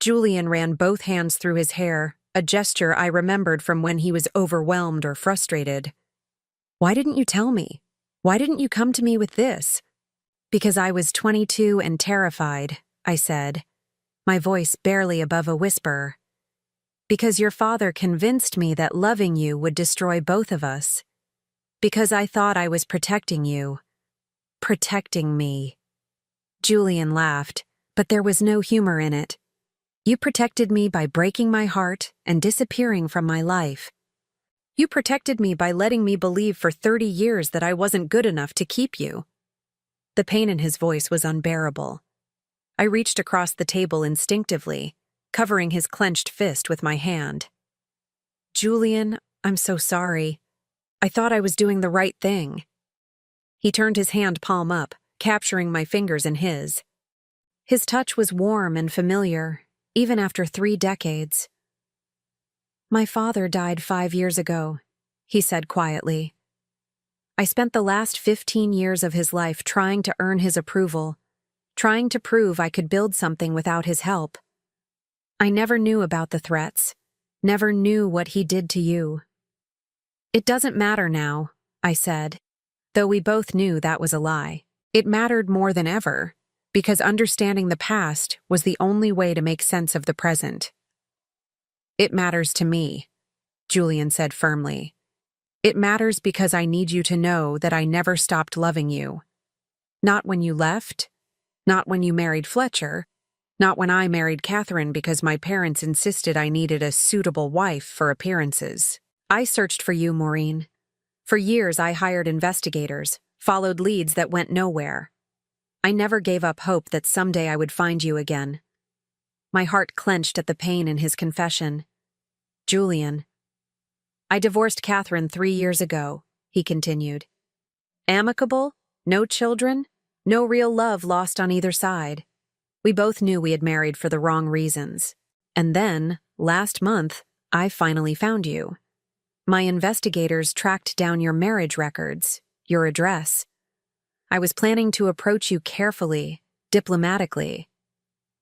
Speaker 1: Julian ran both hands through his hair, a gesture I remembered from when he was overwhelmed or frustrated. "Why didn't you tell me? Why didn't you come to me with this?" "Because I was 22 and terrified," I said, my voice barely above a whisper. "Because your father convinced me that loving you would destroy both of us. Because I thought I was protecting you. Protecting me." Julian laughed, but there was no humor in it. "You protected me by breaking my heart and disappearing from my life. You protected me by letting me believe for 30 years that I wasn't good enough to keep you." The pain in his voice was unbearable. I reached across the table instinctively, covering his clenched fist with my hand. "Julian, I'm so sorry. I thought I was doing the right thing." He turned his hand palm up, capturing my fingers in his. His touch was warm and familiar, even after 3 decades. "My father died 5 years ago," he said quietly. "I spent the last 15 years of his life trying to earn his approval, trying to prove I could build something without his help. I never knew about the threats, never knew what he did to you." "It doesn't matter now," I said, though we both knew that was a lie. It mattered more than ever, because understanding the past was the only way to make sense of the present. "It matters to me," Julian said firmly. "It matters because I need you to know that I never stopped loving you. Not when you left, not when you married Fletcher, not when I married Catherine because my parents insisted I needed a suitable wife for appearances. I searched for you, Maureen. For years I hired investigators, followed leads that went nowhere. I never gave up hope that someday I would find you again. My heart clenched at the pain in his confession. Julian. I divorced Catherine 3 years ago, he continued. Amicable, no children, no real love lost on either side. We both knew we had married for the wrong reasons. And then, last month, I finally found you. My investigators tracked down your marriage records, your address. I was planning to approach you carefully, diplomatically.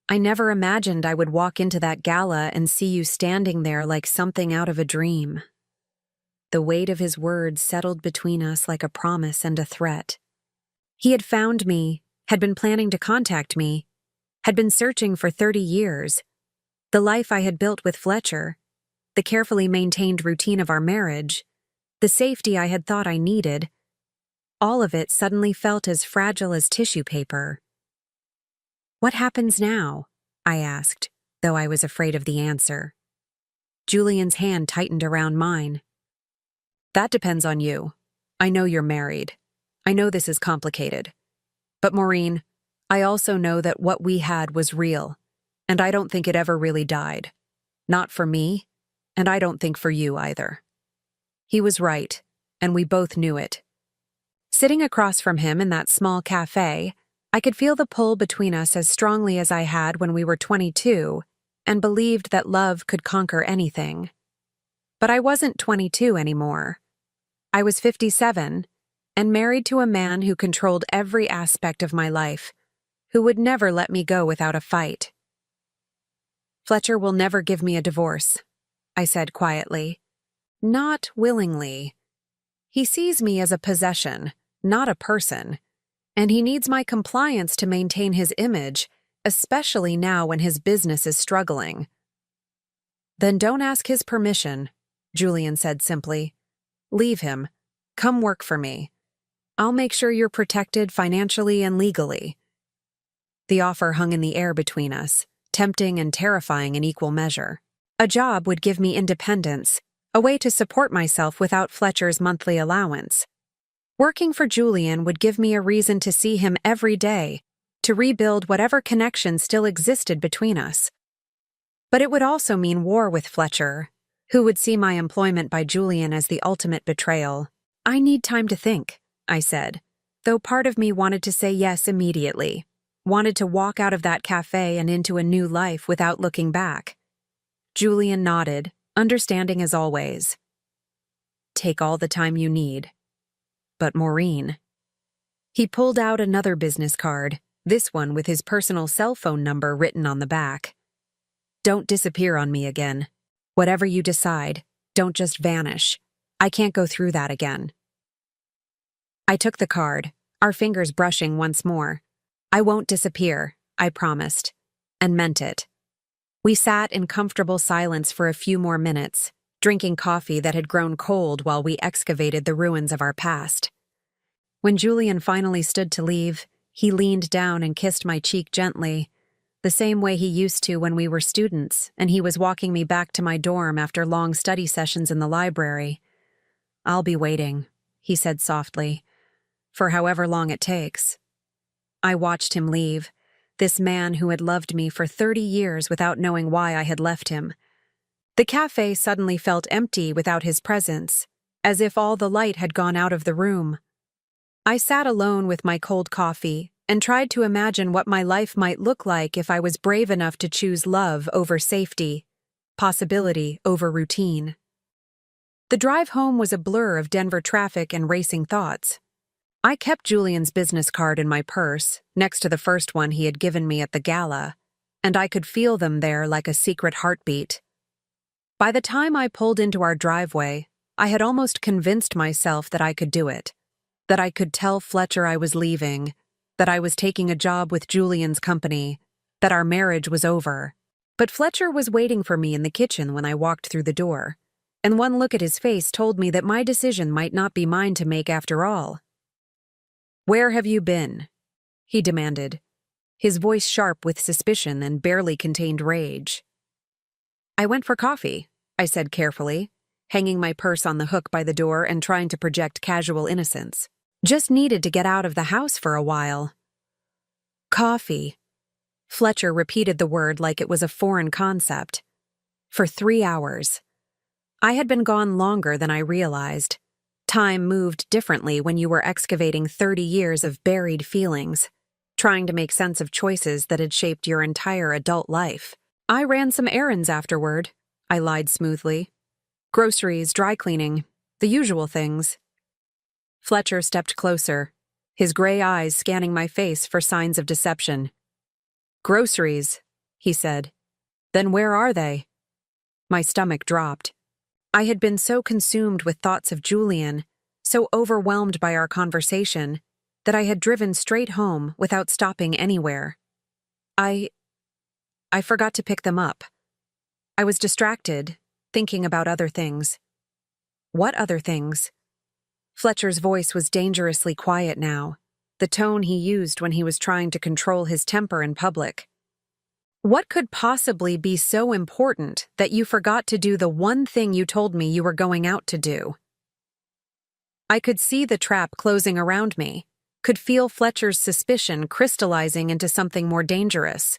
Speaker 1: I never imagined I would walk into that gala and see you standing there like something out of a dream. The weight of his words settled between us like a promise and a threat. He had found me, had been planning to contact me, had been searching for 30 years. The life I had built with Fletcher, the carefully maintained routine of our marriage, the safety I had thought I needed, all of it suddenly felt as fragile as tissue paper. What happens now? I asked, though I was afraid of the answer. Julian's hand tightened around mine. That depends on you. I know you're married. I know this is complicated. But Maureen, I also know that what we had was real, and I don't think it ever really died. Not for me, and I don't think for you either. He was right, and we both knew it. Sitting across from him in that small cafe, I could feel the pull between us as strongly as I had when we were 22 and believed that love could conquer anything. But I wasn't 22 anymore. I was 57 and married to a man who controlled every aspect of my life, who would never let me go without a fight. Fletcher will never give me a divorce, I said quietly. Not willingly. He sees me as a possession, not a person, and he needs my compliance to maintain his image, especially now when his business is struggling. Then don't ask his permission, Julian said simply. Leave him. Come work for me. I'll make sure you're protected financially and legally. The offer hung in the air between us, tempting and terrifying in equal measure. A job would give me independence, a way to support myself without Fletcher's monthly allowance. Working for Julian would give me a reason to see him every day, to rebuild whatever connection still existed between us. But it would also mean war with Fletcher, who would see my employment by Julian as the ultimate betrayal. I need time to think, I said, though part of me wanted to say yes immediately, wanted to walk out of that cafe and into a new life without looking back. Julian nodded, understanding as always. Take all the time you need. But Maureen. He pulled out another business card, this one with his personal cell phone number written on the back. Don't disappear on me again. Whatever you decide, don't just vanish. I can't go through that again. I took the card, our fingers brushing once more. I won't disappear, I promised, and meant it. We sat in comfortable silence for a few more minutes, drinking coffee that had grown cold while we excavated the ruins of our past. When Julian finally stood to leave, he leaned down and kissed my cheek gently, the same way he used to when we were students and he was walking me back to my dorm after long study sessions in the library. I'll be waiting, he said softly, for however long it takes. I watched him leave, this man who had loved me for 30 years without knowing why I had left him. The cafe suddenly felt empty without his presence, as if all the light had gone out of the room. I sat alone with my cold coffee and tried to imagine what my life might look like if I was brave enough to choose love over safety, possibility over routine. The drive home was a blur of Denver traffic and racing thoughts. I kept Julian's business card in my purse, next to the first one he had given me at the gala, and I could feel them there like a secret heartbeat. By the time I pulled into our driveway, I had almost convinced myself that I could do it, that I could tell Fletcher I was leaving, that I was taking a job with Julian's company, that our marriage was over. But Fletcher was waiting for me in the kitchen when I walked through the door, and one look at his face told me that my decision might not be mine to make after all. "Where have you been?" he demanded, his voice sharp with suspicion and barely contained rage. "I went for coffee," I said carefully, hanging my purse on the hook by the door and trying to project casual innocence. Just needed to get out of the house for a while. Coffee. Fletcher repeated the word like it was a foreign concept. For 3 hours. I had been gone longer than I realized. Time moved differently when you were excavating 30 years of buried feelings, trying to make sense of choices that had shaped your entire adult life. I ran some errands afterward, I lied smoothly. Groceries, dry cleaning, the usual things. Fletcher stepped closer, his gray eyes scanning my face for signs of deception. Groceries, he said. Then where are they? My stomach dropped. I had been so consumed with thoughts of Julian, so overwhelmed by our conversation, that I had driven straight home without stopping anywhere. I forgot to pick them up. I was distracted, thinking about other things. What other things? Fletcher's voice was dangerously quiet now, the tone he used when he was trying to control his temper in public. What could possibly be so important that you forgot to do the one thing you told me you were going out to do? I could see the trap closing around me, could feel Fletcher's suspicion crystallizing into something more dangerous.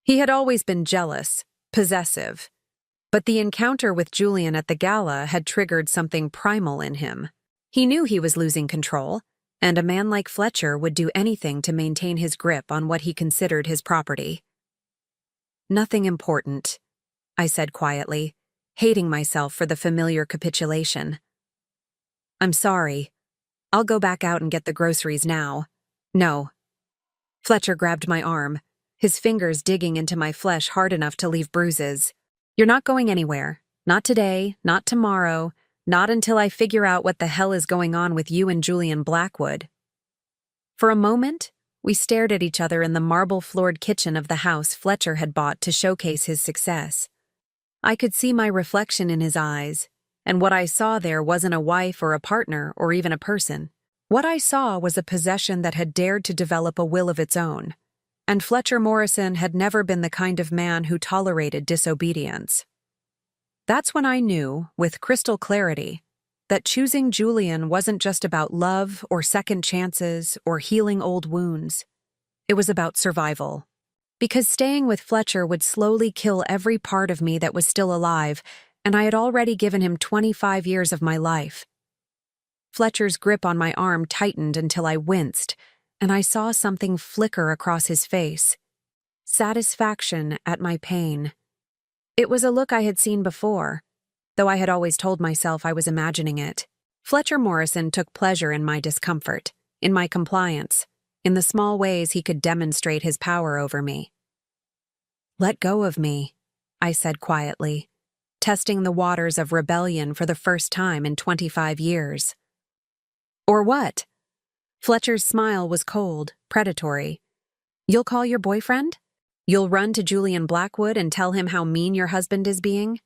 Speaker 1: He had always been jealous, possessive, but the encounter with Julian at the gala had triggered something primal in him. He knew he was losing control, and a man like Fletcher would do anything to maintain his grip on what he considered his property. Nothing important, I said quietly, hating myself for the familiar capitulation. I'm sorry. I'll go back out and get the groceries now. No. Fletcher grabbed my arm, his fingers digging into my flesh hard enough to leave bruises. You're not going anywhere. Not today, not tomorrow, not until I figure out what the hell is going on with you and Julian Blackwood. For a moment, we stared at each other in the marble-floored kitchen of the house Fletcher had bought to showcase his success. I could see my reflection in his eyes, and what I saw there wasn't a wife or a partner or even a person. What I saw was a possession that had dared to develop a will of its own, and Fletcher Morrison had never been the kind of man who tolerated disobedience. That's when I knew, with crystal clarity, that choosing Julian wasn't just about love or second chances or healing old wounds. It was about survival. Because staying with Fletcher would slowly kill every part of me that was still alive, and I had already given him 25 years of my life. Fletcher's grip on my arm tightened until I winced, and I saw something flicker across his face. Satisfaction at my pain. It was a look I had seen before, though I had always told myself I was imagining it. Fletcher Morrison took pleasure in my discomfort, in my compliance, in the small ways he could demonstrate his power over me. Let go of me, I said quietly, testing the waters of rebellion for the first time in 25 years. Or what? Fletcher's smile was cold, predatory. You'll call your boyfriend? You'll run to Julian Blackwood and tell him how mean your husband is being?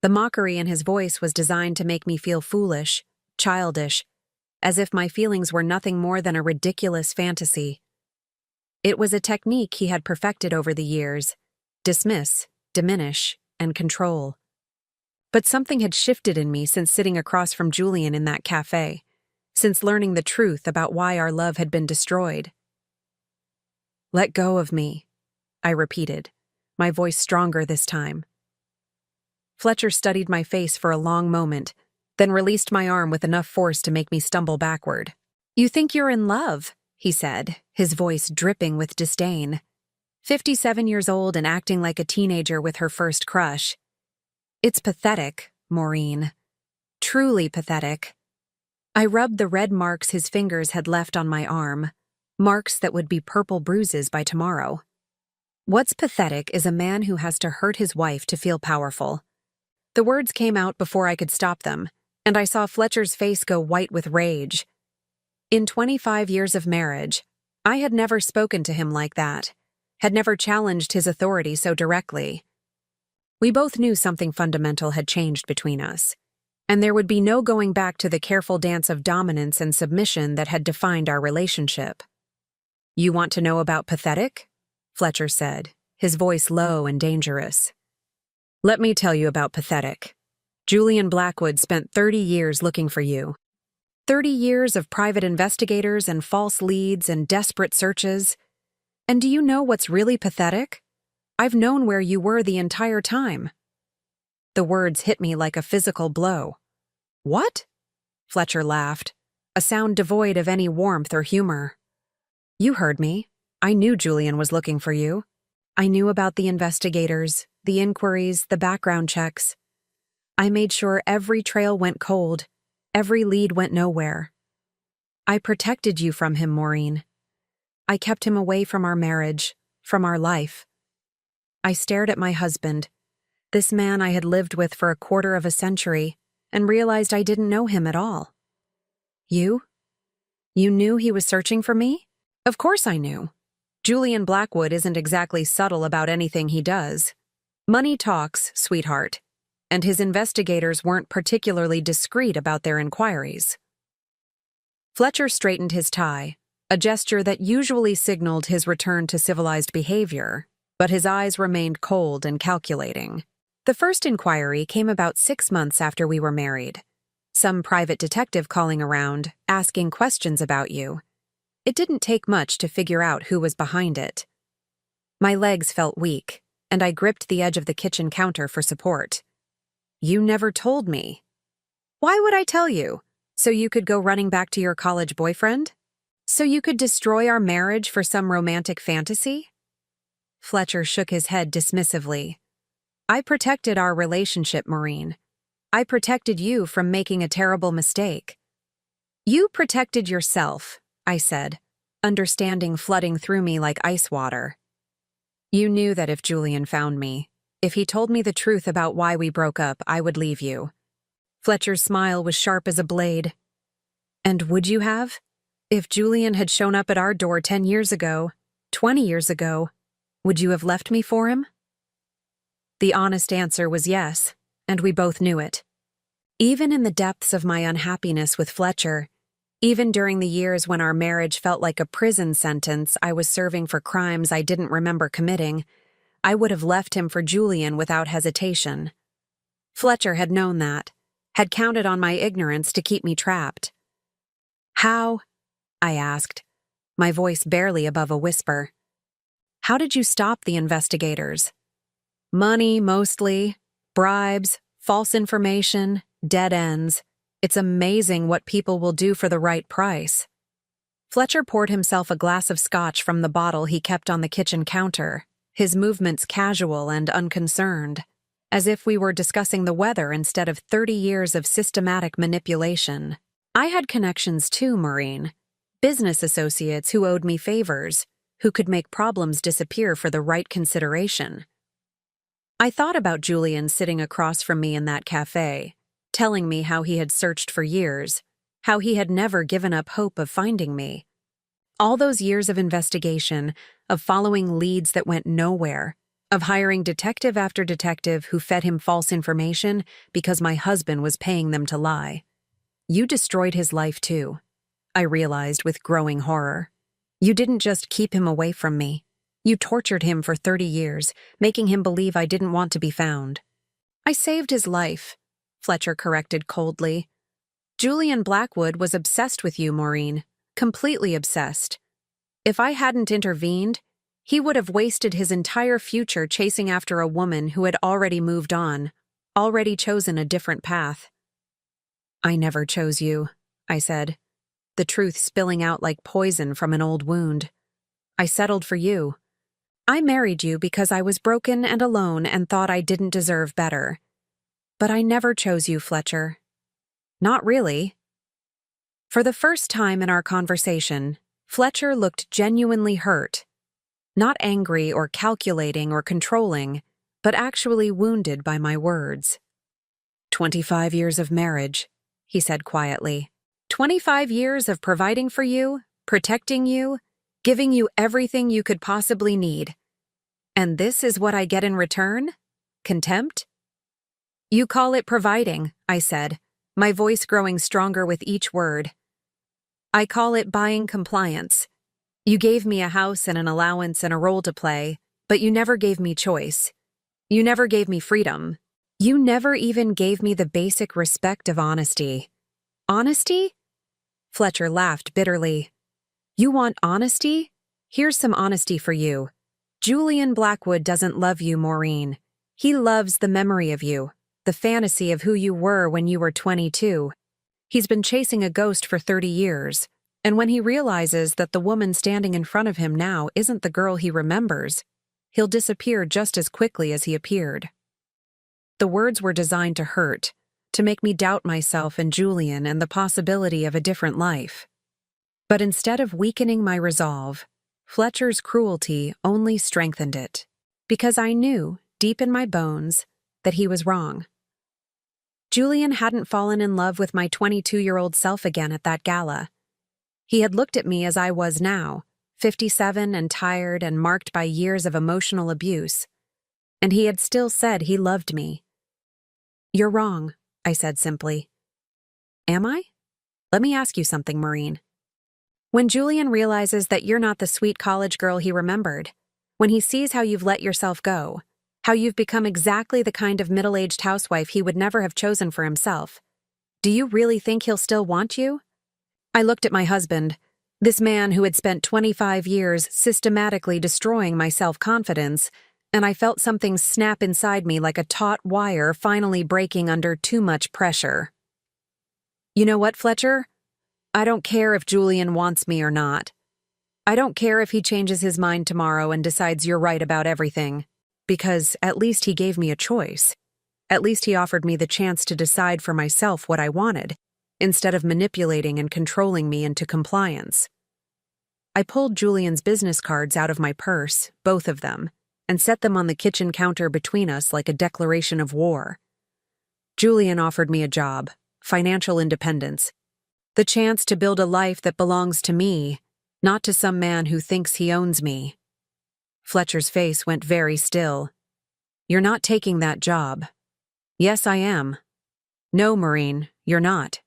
Speaker 1: The mockery in his voice was designed to make me feel foolish, childish, as if my feelings were nothing more than a ridiculous fantasy. It was a technique he had perfected over the years: dismiss, diminish, and control. But something had shifted in me since sitting across from Julian in that cafe, since learning the truth about why our love had been destroyed. Let go of me, I repeated, my voice stronger this time. Fletcher studied my face for a long moment, then released my arm with enough force to make me stumble backward. You think you're in love, he said, his voice dripping with disdain. 57 years old and acting like a teenager with her first crush. It's pathetic, Maureen. Truly pathetic. I rubbed the red marks his fingers had left on my arm, marks that would be purple bruises by tomorrow. What's pathetic is a man who has to hurt his wife to feel powerful. The words came out before I could stop them, and I saw Fletcher's face go white with rage. In 25 years of marriage, I had never spoken to him like that, had never challenged his authority so directly. We both knew something fundamental had changed between us, and there would be no going back to the careful dance of dominance and submission that had defined our relationship. You want to know about pathetic? Fletcher said, his voice low and dangerous. Let me tell you about pathetic. Julian Blackwood spent 30 years looking for you. 30 years of private investigators and false leads and desperate searches. And do you know what's really pathetic? I've known where you were the entire time. The words hit me like a physical blow. What? Fletcher laughed, a sound devoid of any warmth or humor. You heard me. I knew Julian was looking for you. I knew about the investigators, the inquiries, the background checks. I made sure every trail went cold, every lead went nowhere. I protected you from him, Maureen. I kept him away from our marriage, from our life. I stared at my husband, this man I had lived with for a quarter of a century, and realized I didn't know him at all. You? You knew he was searching for me? Of course I knew. Julian Blackwood isn't exactly subtle about anything he does. Money talks, sweetheart, and his investigators weren't particularly discreet about their inquiries. Fletcher straightened his tie, a gesture that usually signaled his return to civilized behavior, but his eyes remained cold and calculating. The first inquiry came about 6 months after we were married. Some private detective calling around, asking questions about you. It didn't take much to figure out who was behind it. My legs felt weak, and I gripped the edge of the kitchen counter for support. You never told me. Why would I tell you? So you could go running back to your college boyfriend? So you could destroy our marriage for some romantic fantasy? Fletcher shook his head dismissively. I protected our relationship, Maureen. I protected you from making a terrible mistake. You protected yourself, I said, understanding flooding through me like ice water. You knew that if Julian found me, if he told me the truth about why we broke up, I would leave you. Fletcher's smile was sharp as a blade. And would you have? If Julian had shown up at our door 10 years ago, 20 years ago, would you have left me for him? The honest answer was yes, and we both knew it. Even in the depths of my unhappiness with Fletcher, even during the years when our marriage felt like a prison sentence I was serving for crimes I didn't remember committing, I would have left him for Julian without hesitation. Fletcher had known that, had counted on my ignorance to keep me trapped. How? I asked, my voice barely above a whisper. How did you stop the investigators? Money, mostly. Bribes, false information, dead ends. It's amazing what people will do for the right price. Fletcher poured himself a glass of scotch from the bottle he kept on the kitchen counter, his movements casual and unconcerned, as if we were discussing the weather instead of 30 years of systematic manipulation. I had connections too, Maureen. Business associates who owed me favors, who could make problems disappear for the right consideration. I thought about Julian sitting across from me in that cafe, telling me how he had searched for years, how he had never given up hope of finding me. All those years of investigation, of following leads that went nowhere, of hiring detective after detective who fed him false information because my husband was paying them to lie. You destroyed his life too, I realized with growing horror. You didn't just keep him away from me. You tortured him for 30 years, making him believe I didn't want to be found. I saved his life, Fletcher corrected coldly. Julian Blackwood was obsessed with you, Maureen, completely obsessed. If I hadn't intervened, he would have wasted his entire future chasing after a woman who had already moved on, already chosen a different path. I never chose you, I said, the truth spilling out like poison from an old wound. I settled for you. I married you because I was broken and alone and thought I didn't deserve better. But I never chose you, Fletcher. Not really. For the first time in our conversation, Fletcher looked genuinely hurt. Not angry or calculating or controlling, but actually wounded by my words. 25 years of marriage, he said quietly. 25 years of providing for you, protecting you, giving you everything you could possibly need. And this is what I get in return? Contempt? You call it providing, I said, my voice growing stronger with each word. I call it buying compliance. You gave me a house and an allowance and a role to play, but you never gave me choice. You never gave me freedom. You never even gave me the basic respect of honesty. Honesty? Fletcher laughed bitterly. You want honesty? Here's some honesty for you. Julian Blackwood doesn't love you, Maureen. He loves the memory of you, the fantasy of who you were when you were 22. He's been chasing a ghost for 30 years, and when he realizes that the woman standing in front of him now isn't the girl he remembers, he'll disappear just as quickly as he appeared. The words were designed to hurt, to make me doubt myself and Julian and the possibility of a different life. But instead of weakening my resolve, Fletcher's cruelty only strengthened it, because I knew, deep in my bones, that he was wrong. Julian hadn't fallen in love with my 22-year-old self again at that gala. He had looked at me as I was now, 57 and tired and marked by years of emotional abuse, and he had still said he loved me. You're wrong, I said simply. Am I? Let me ask you something, Maureen. When Julian realizes that you're not the sweet college girl he remembered, when he sees how you've let yourself go, how you've become exactly the kind of middle-aged housewife he would never have chosen for himself, do you really think he'll still want you? I looked at my husband, this man who had spent 25 years systematically destroying my self-confidence, and I felt something snap inside me like a taut wire finally breaking under too much pressure. You know what, Fletcher? I don't care if Julian wants me or not. I don't care if he changes his mind tomorrow and decides you're right about everything, because at least he gave me a choice. At least he offered me the chance to decide for myself what I wanted, instead of manipulating and controlling me into compliance. I pulled Julian's business cards out of my purse, both of them, and set them on the kitchen counter between us like a declaration of war. Julian offered me a job, financial independence, the chance to build a life that belongs to me, not to some man who thinks he owns me. Fletcher's face went very still. You're not taking that job. Yes, I am. No, Maureen, you're not.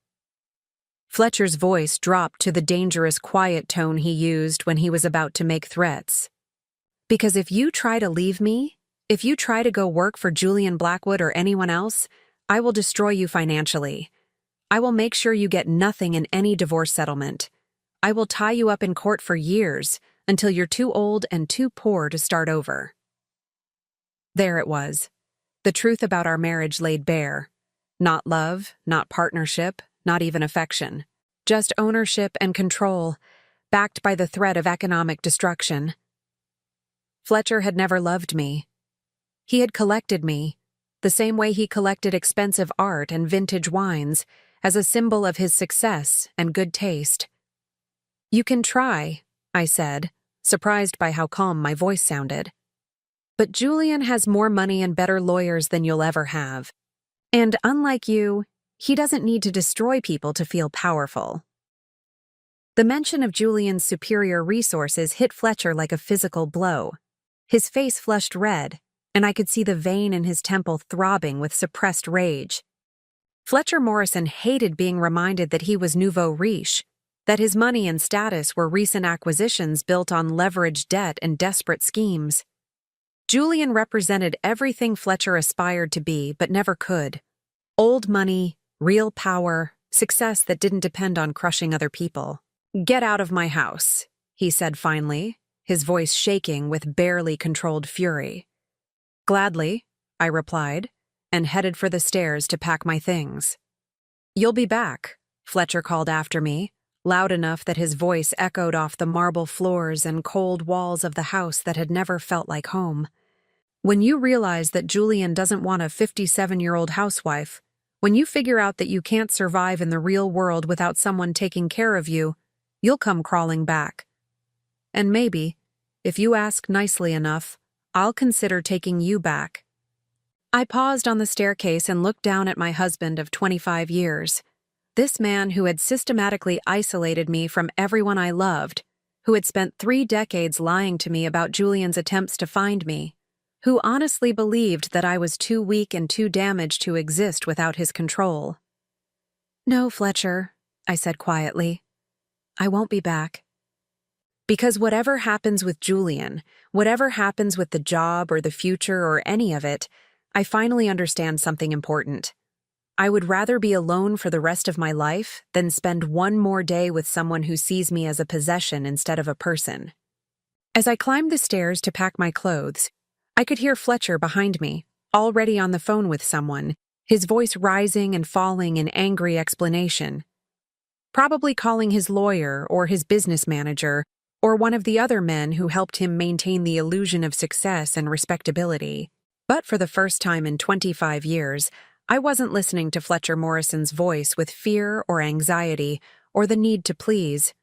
Speaker 1: Fletcher's voice dropped to the dangerous quiet tone he used when he was about to make threats. Because if you try to leave me, if you try to go work for Julian Blackwood or anyone else, I will destroy you financially. I will make sure you get nothing in any divorce settlement. I will tie you up in court for years until you're too old and too poor to start over. There it was. The truth about our marriage laid bare. Not love, not partnership, not even affection. Just ownership and control, backed by the threat of economic destruction. Fletcher had never loved me. He had collected me, the same way he collected expensive art and vintage wines, as a symbol of his success and good taste. You can try, I said, surprised by how calm my voice sounded. But Julian has more money and better lawyers than you'll ever have. And unlike you, he doesn't need to destroy people to feel powerful. The mention of Julian's superior resources hit Fletcher like a physical blow. His face flushed red, and I could see the vein in his temple throbbing with suppressed rage. Fletcher Morrison hated being reminded that he was nouveau riche, that his money and status were recent acquisitions built on leveraged debt and desperate schemes. Julian represented everything Fletcher aspired to be but never could. Old money, real power, success that didn't depend on crushing other people. Get out of my house, he said finally, his voice shaking with barely controlled fury. Gladly, I replied, and headed for the stairs to pack my things. You'll be back, Fletcher called after me, loud enough that his voice echoed off the marble floors and cold walls of the house that had never felt like home. When you realize that Julian doesn't want a 57-year-old housewife, when you figure out that you can't survive in the real world without someone taking care of you, you'll come crawling back. And maybe, if you ask nicely enough, I'll consider taking you back. I paused on the staircase and looked down at my husband of 25 years. This man who had systematically isolated me from everyone I loved, who had spent 3 decades lying to me about Julian's attempts to find me, who honestly believed that I was too weak and too damaged to exist without his control. No, Fletcher, I said quietly. I won't be back. Because whatever happens with Julian, whatever happens with the job or the future or any of it, I finally understand something important. I would rather be alone for the rest of my life than spend one more day with someone who sees me as a possession instead of a person. As I climbed the stairs to pack my clothes, I could hear Fletcher behind me, already on the phone with someone, his voice rising and falling in angry explanation. Probably calling his lawyer or his business manager or one of the other men who helped him maintain the illusion of success and respectability. But for the first time in 25 years, I wasn't listening to Fletcher Morrison's voice with fear or anxiety or the need to please.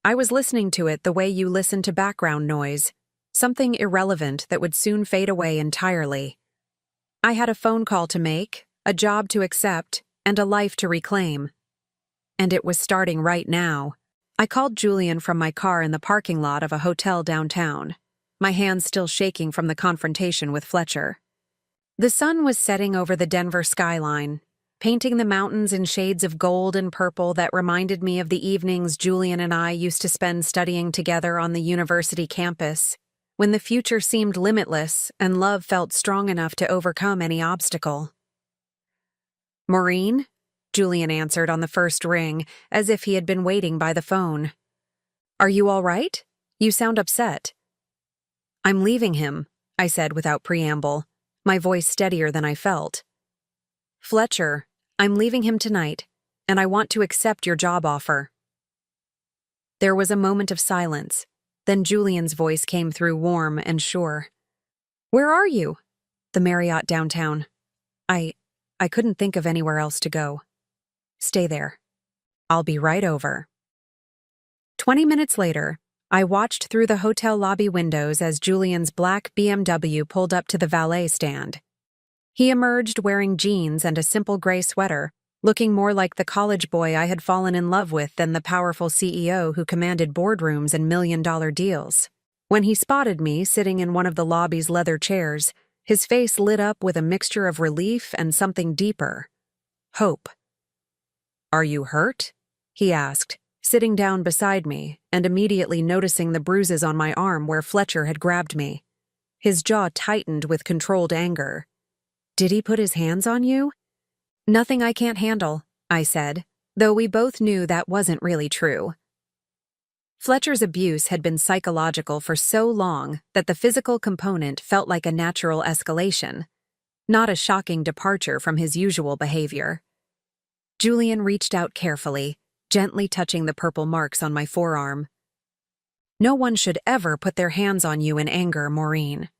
Speaker 1: I was listening to it the way you listen to background noise, something irrelevant that would soon fade away entirely. I had a phone call to make, a job to accept, and a life to reclaim. And it was starting right now. I called Julian from my car in the parking lot of a hotel downtown, my hands still shaking from the confrontation with Fletcher. The sun was setting over the Denver skyline, painting the mountains in shades of gold and purple that reminded me of the evenings Julian and I used to spend studying together on the university campus, when the future seemed limitless and love felt strong enough to overcome any obstacle. "Maureen?" Julian answered on the first ring, as if he had been waiting by the phone. "Are you all right? You sound upset." "I'm leaving him," I said without preamble, my voice steadier than I felt. "Fletcher, I'm leaving him tonight, and I want to accept your job offer." There was a moment of silence, then Julian's voice came through warm and sure. "Where are you?" "The Marriott downtown. I couldn't think of anywhere else to go." "Stay there. I'll be right over." 20 minutes later, I watched through the hotel lobby windows as Julian's black BMW pulled up to the valet stand. He emerged wearing jeans and a simple gray sweater, looking more like the college boy I had fallen in love with than the powerful CEO who commanded boardrooms and million-dollar deals. When he spotted me sitting in one of the lobby's leather chairs, his face lit up with a mixture of relief and something deeper: hope. "Are you hurt?" he asked, sitting down beside me and immediately noticing the bruises on my arm where Fletcher had grabbed me. His jaw tightened with controlled anger. "Did he put his hands on you?" "Nothing I can't handle," I said, though we both knew that wasn't really true. Fletcher's abuse had been psychological for so long that the physical component felt like a natural escalation, not a shocking departure from his usual behavior. Julian reached out carefully, gently touching the purple marks on my forearm. "No one should ever put their hands on you in anger, Maureen.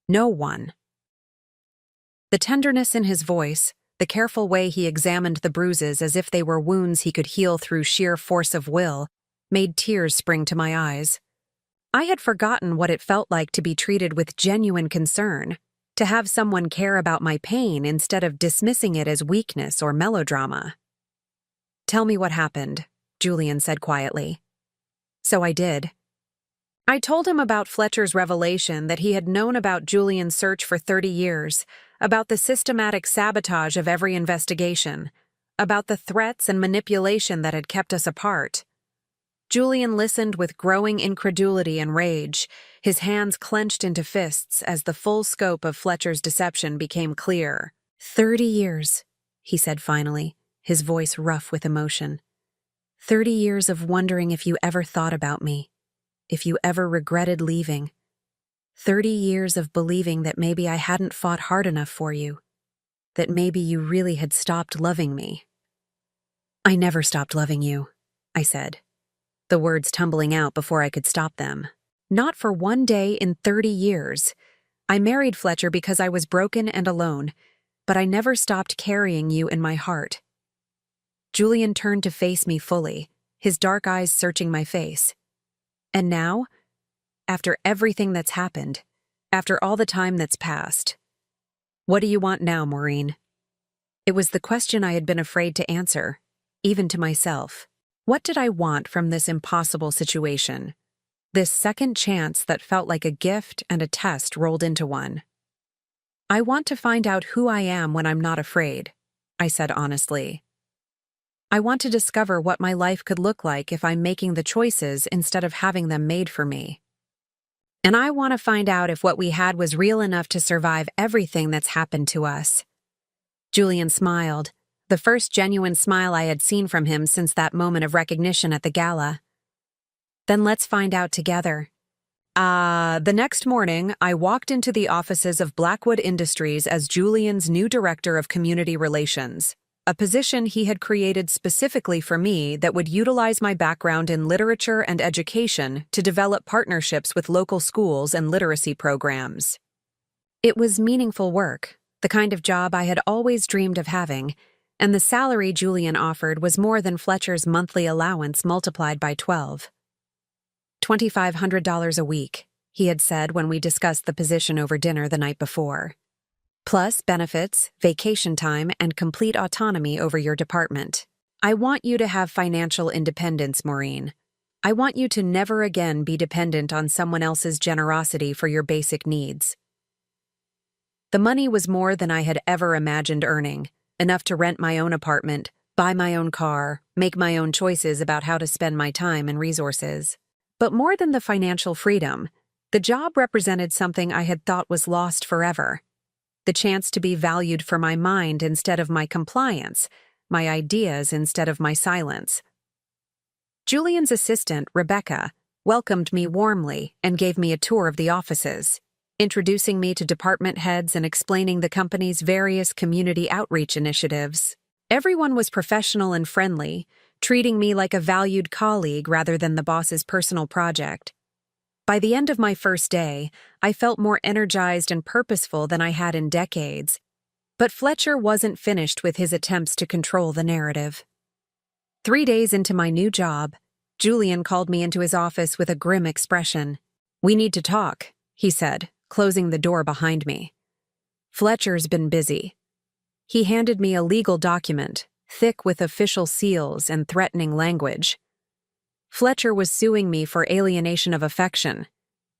Speaker 1: No one." The tenderness in his voice, the careful way he examined the bruises as if they were wounds he could heal through sheer force of will, made tears spring to my eyes. I had forgotten what it felt like to be treated with genuine concern, to have someone care about my pain instead of dismissing it as weakness or melodrama. "Tell me what happened," Julian said quietly. So I did. I told him about Fletcher's revelation that he had known about Julian's search for 30 years, about the systematic sabotage of every investigation, about the threats and manipulation that had kept us apart. Julian listened with growing incredulity and rage, his hands clenched into fists as the full scope of Fletcher's deception became clear. 30 years, he said finally, his voice rough with emotion. 30 years of wondering if you ever thought about me, if you ever regretted leaving. 30 years of believing that maybe I hadn't fought hard enough for you, that maybe you really had stopped loving me. "I never stopped loving you," I said, the words tumbling out before I could stop them. "Not for one day in 30 years. I married Fletcher because I was broken and alone, but I never stopped carrying you in my heart." Julian turned to face me fully, his dark eyes searching my face. "And now, after everything that's happened, after all the time that's passed, what do you want now, Maureen?" It was the question I had been afraid to answer, even to myself. What did I want from this impossible situation? This second chance that felt like a gift and a test rolled into one. "I want to find out who I am when I'm not afraid," I said honestly. "I want to discover what my life could look like if I'm making the choices instead of having them made for me. And I want to find out if what we had was real enough to survive everything that's happened to us." Julian smiled, the first genuine smile I had seen from him since that moment of recognition at the gala. "Then let's find out together." The next morning, I walked into the offices of Blackwood Industries as Julian's new director of community relations, a position he had created specifically for me that would utilize my background in literature and education to develop partnerships with local schools and literacy programs. It was meaningful work, the kind of job I had always dreamed of having, and the salary Julian offered was more than Fletcher's monthly allowance multiplied by 12. $2,500 a week, he had said when we discussed the position over dinner the night before. Plus benefits, vacation time, and complete autonomy over your department. I want you to have financial independence, Maureen. I want you to never again be dependent on someone else's generosity for your basic needs. The money was more than I had ever imagined earning, enough to rent my own apartment, buy my own car, make my own choices about how to spend my time and resources. But more than the financial freedom, the job represented something I had thought was lost forever. The chance to be valued for my mind instead of my compliance, my ideas instead of my silence. Julian's assistant, Rebecca, welcomed me warmly and gave me a tour of the offices, introducing me to department heads and explaining the company's various community outreach initiatives. Everyone was professional and friendly, treating me like a valued colleague rather than the boss's personal project. By the end of my first day, I felt more energized and purposeful than I had in decades. But Fletcher wasn't finished with his attempts to control the narrative. 3 days into my new job, Julian called me into his office with a grim expression. "We need to talk," he said, closing the door behind me. "Fletcher's been busy." He handed me a legal document, thick with official seals and threatening language. Fletcher was suing me for alienation of affection,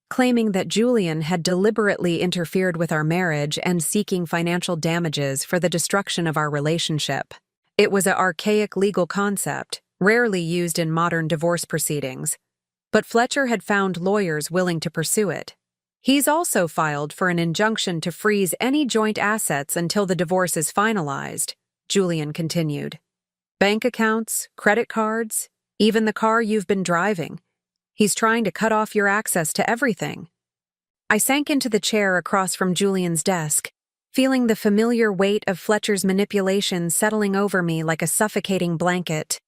Speaker 1: claiming that Julian had deliberately interfered with our marriage and seeking financial damages for the destruction of our relationship. It was an archaic legal concept, rarely used in modern divorce proceedings, but Fletcher had found lawyers willing to pursue it. He's also filed for an injunction to freeze any joint assets until the divorce is finalized, Julian continued. Bank accounts, credit cards, even the car you've been driving. He's trying to cut off your access to everything. I sank into the chair across from Julian's desk, feeling the familiar weight of Fletcher's manipulation settling over me like a suffocating blanket.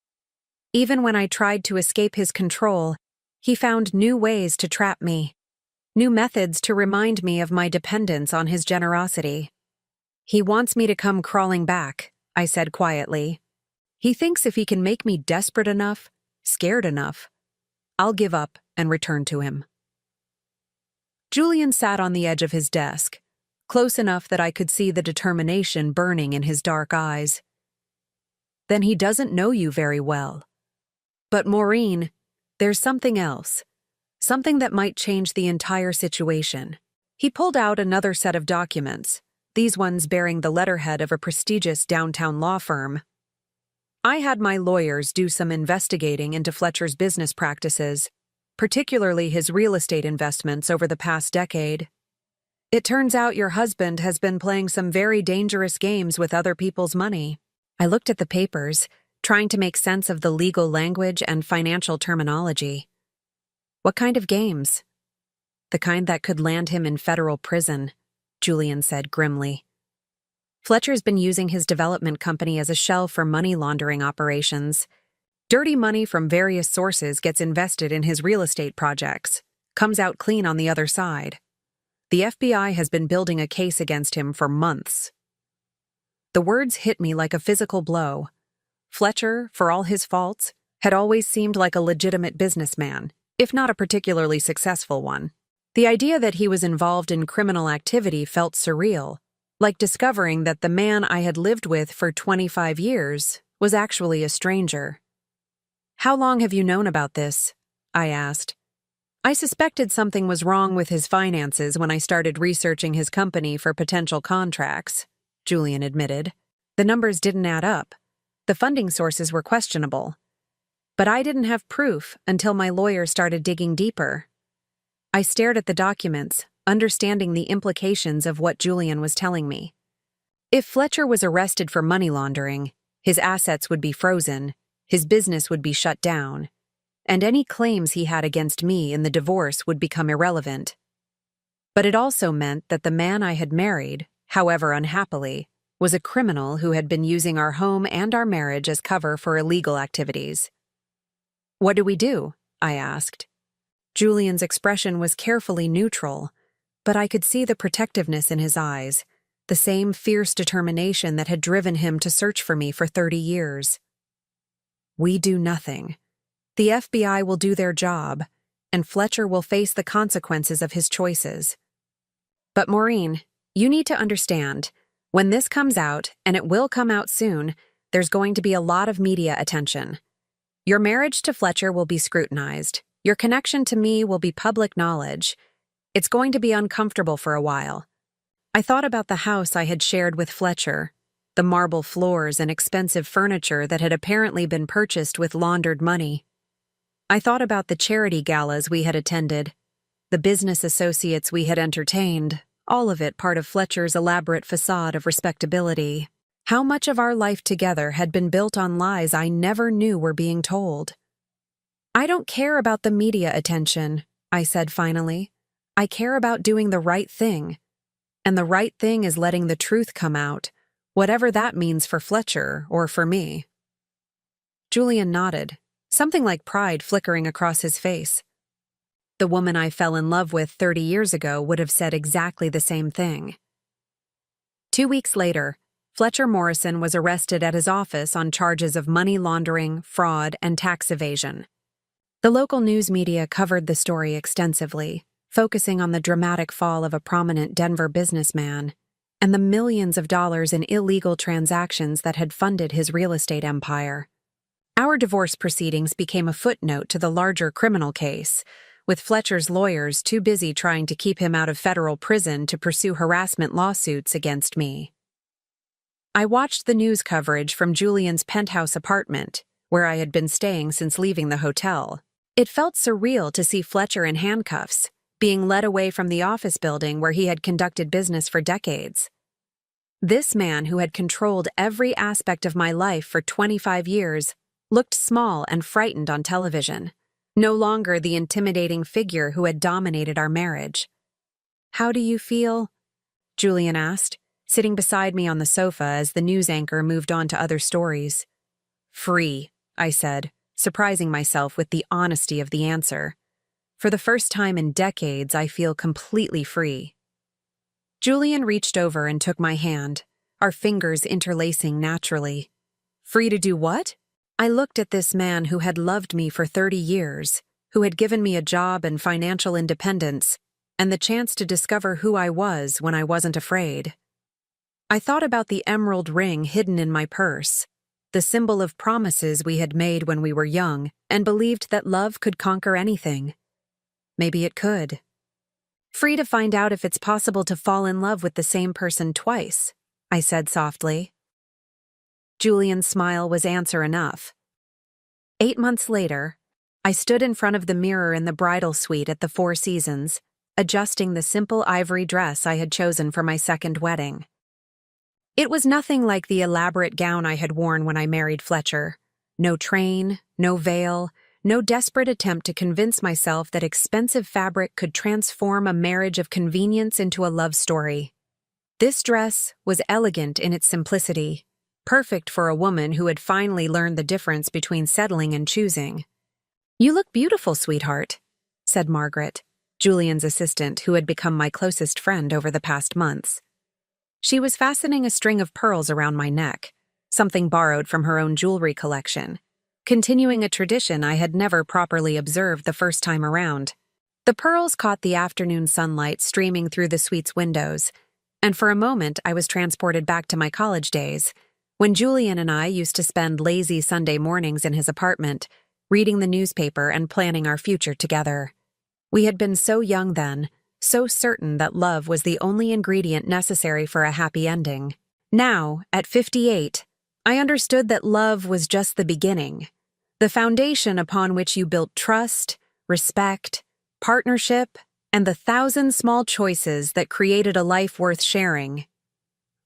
Speaker 1: Even when I tried to escape his control, he found new ways to trap me, new methods to remind me of my dependence on his generosity. "He wants me to come crawling back," I said quietly. "He thinks if he can make me desperate enough, scared enough, I'll give up and return to him." Julian sat on the edge of his desk, close enough that I could see the determination burning in his dark eyes. "Then he doesn't know you very well. But Maureen, there's something else. Something that might change the entire situation." He pulled out another set of documents, these ones bearing the letterhead of a prestigious downtown law firm. I had my lawyers do some investigating into Fletcher's business practices, particularly his real estate investments over the past decade. "It turns out your husband has been playing some very dangerous games with other people's money." I looked at the papers, trying to make sense of the legal language and financial terminology. "What kind of games?" "The kind that could land him in federal prison," Julian said grimly. "Fletcher's been using his development company as a shell for money laundering operations. Dirty money from various sources gets invested in his real estate projects, comes out clean on the other side. The FBI has been building a case against him for months." The words hit me like a physical blow. Fletcher, for all his faults, had always seemed like a legitimate businessman, if not a particularly successful one. The idea that he was involved in criminal activity felt surreal, like discovering that the man I had lived with for 25 years was actually a stranger. "How long have you known about this?" I asked. I suspected something was wrong with his finances when I started researching his company for potential contracts, Julian admitted. The numbers didn't add up. The funding sources were questionable. But I didn't have proof until my lawyer started digging deeper. I stared at the documents, understanding the implications of what Julian was telling me. If Fletcher was arrested for money laundering, His assets would be frozen, his business would be shut down, and any claims he had against me in the divorce would become irrelevant. But it also meant that the man I had married, however unhappily, was a criminal who had been using our home and our marriage as cover for illegal activities. "What do we do?" I asked. Julian's expression was carefully neutral, but I could see the protectiveness in his eyes, the same fierce determination that had driven him to search for me for 30 years. "We do nothing. The FBI will do their job, and Fletcher will face the consequences of his choices. But Maureen, you need to understand, when this comes out, and it will come out soon, there's going to be a lot of media attention. Your marriage to Fletcher will be scrutinized. Your connection to me will be public knowledge. It's going to be uncomfortable for a while." I thought about the house I had shared with Fletcher, the marble floors and expensive furniture that had apparently been purchased with laundered money. I thought about the charity galas we had attended, the business associates we had entertained, all of it part of Fletcher's elaborate facade of respectability. How much of our life together had been built on lies I never knew were being told. "I don't care about the media attention," I said finally. "I care about doing the right thing. And the right thing is letting the truth come out, whatever that means for Fletcher or for me." Julian nodded, something like pride flickering across his face. The woman I fell in love with 30 years ago would have said exactly the same thing. 2 weeks later, Fletcher Morrison was arrested at his office on charges of money laundering, fraud, and tax evasion. The local news media covered the story extensively, focusing on the dramatic fall of a prominent Denver businessman and the millions of dollars in illegal transactions that had funded his real estate empire. Our divorce proceedings became a footnote to the larger criminal case, with Fletcher's lawyers too busy trying to keep him out of federal prison to pursue harassment lawsuits against me. I watched the news coverage from Julian's penthouse apartment, where I had been staying since leaving the hotel. It felt surreal to see Fletcher in handcuffs, being led away from the office building where he had conducted business for decades. This man who had controlled every aspect of my life for 25 years looked small and frightened on television, no longer the intimidating figure who had dominated our marriage. "How do you feel?" Julian asked, sitting beside me on the sofa as the news anchor moved on to other stories. "Free," I said, surprising myself with the honesty of the answer. "For the first time in decades, I feel completely free." Julian reached over and took my hand, our fingers interlacing naturally. "Free to do what?" I looked at this man who had loved me for 30 years, who had given me a job and financial independence, and the chance to discover who I was when I wasn't afraid. I thought about the emerald ring hidden in my purse, the symbol of promises we had made when we were young, and believed that love could conquer anything. Maybe it could. "Free to find out if it's possible to fall in love with the same person twice," I said softly. Julian's smile was answer enough. 8 months later, I stood in front of the mirror in the bridal suite at the Four Seasons, adjusting the simple ivory dress I had chosen for my second wedding. It was nothing like the elaborate gown I had worn when I married Fletcher. No train, no veil, no desperate attempt to convince myself that expensive fabric could transform a marriage of convenience into a love story. This dress was elegant in its simplicity, perfect for a woman who had finally learned the difference between settling and choosing. "You look beautiful, sweetheart," said Margaret, Julian's assistant who had become my closest friend over the past months. She was fastening a string of pearls around my neck, something borrowed from her own jewelry collection, continuing a tradition I had never properly observed the first time around. The pearls caught the afternoon sunlight streaming through the suite's windows, and for a moment I was transported back to my college days, when Julian and I used to spend lazy Sunday mornings in his apartment, reading the newspaper and planning our future together. We had been so young then, so certain that love was the only ingredient necessary for a happy ending. Now, at 58, I understood that love was just the beginning, the foundation upon which you built trust, respect, partnership, and the 1,000 small choices that created a life worth sharing.